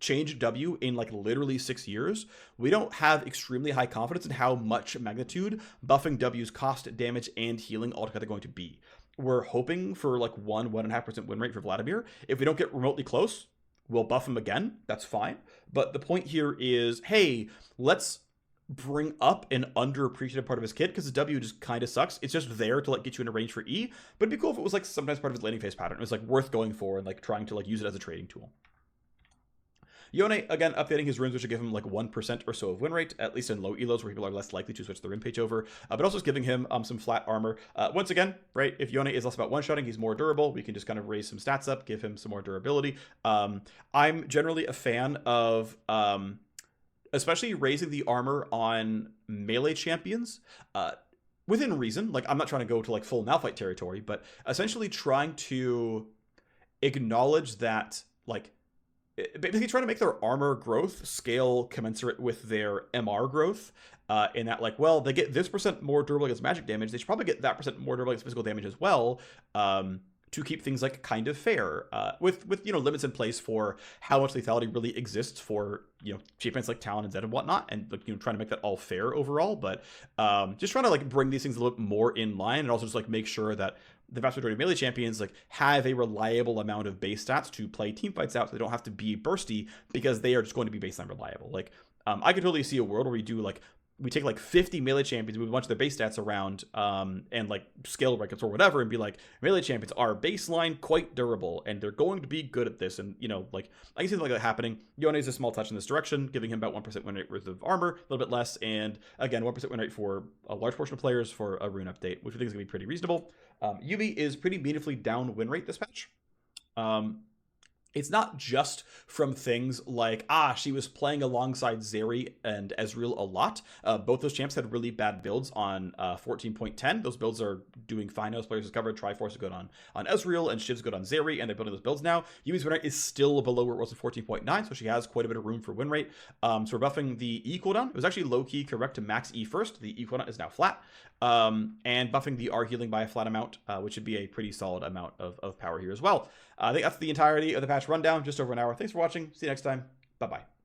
changed W in like literally 6 years, we don't have extremely high confidence in how much magnitude buffing W's cost, damage, and healing altogether going to be. We're hoping for like 1.5% win rate for Vladimir. If we don't get remotely close, we'll buff him again. That's fine. But the point here is, hey, let's bring up an underappreciated part of his kit, because his W just kind of sucks. It's just there to like get you in a range for E, but it'd be cool if it was like sometimes part of his landing phase pattern. It was like worth going for and like trying to like use it as a trading tool. Yone, again, updating his runes, which will give him like 1% or so of win rate, at least in low elos where people are less likely to switch their rune page over, but also just giving him some flat armor. Once again, right, if Yone is less about one-shotting, he's more durable. We can just kind of raise some stats up, give him some more durability. I'm generally a fan of especially raising the armor on melee champions. Within reason, like I'm not trying to go to like full Malphite territory, but essentially trying to acknowledge that like basically trying to make their armor growth scale commensurate with their MR growth, in that like, well, they get this % more durable against magic damage, they should probably get that % more durable against physical damage as well, to keep things like kind of fair, with limits in place for how much lethality really exists for champions like Talon and Zed and whatnot, and trying to make that all fair overall. But just trying to like bring these things a little bit more in line, and also just like make sure that the vast majority of melee champions like have a reliable amount of base stats to play team fights out, so they don't have to be bursty, because they are just going to be baseline reliable. Like I could totally see a world where we take like 50 melee champions, move a bunch of their base stats around, and like scale records or whatever, and be like, melee champions are baseline quite durable, and they're going to be good at this. And like I can see something like that happening. Yone is a small touch in this direction, giving him about 1% win rate worth of armor, a little bit less, and again 1% win rate for a large portion of players for a rune update, which we think is going to be pretty reasonable. Yubi is pretty meaningfully down win rate this patch. it's not just from things like, she was playing alongside Zeri and Ezreal a lot. Both those champs had really bad builds on 14.10. Those builds are doing fine now. Players discovered Triforce is good on Ezreal and Shiv's good on Zeri, and they're building those builds now. Yumi's win rate is still below where it was in 14.9, so she has quite a bit of room for win rate. So we're buffing the E cooldown. It was actually low-key correct to max E first. The E cooldown is now flat. And buffing the R healing by a flat amount, which would be a pretty solid amount of power here as well. I think that's the entirety of the patch rundown, just over an hour. Thanks for watching. See you next time. Bye-bye.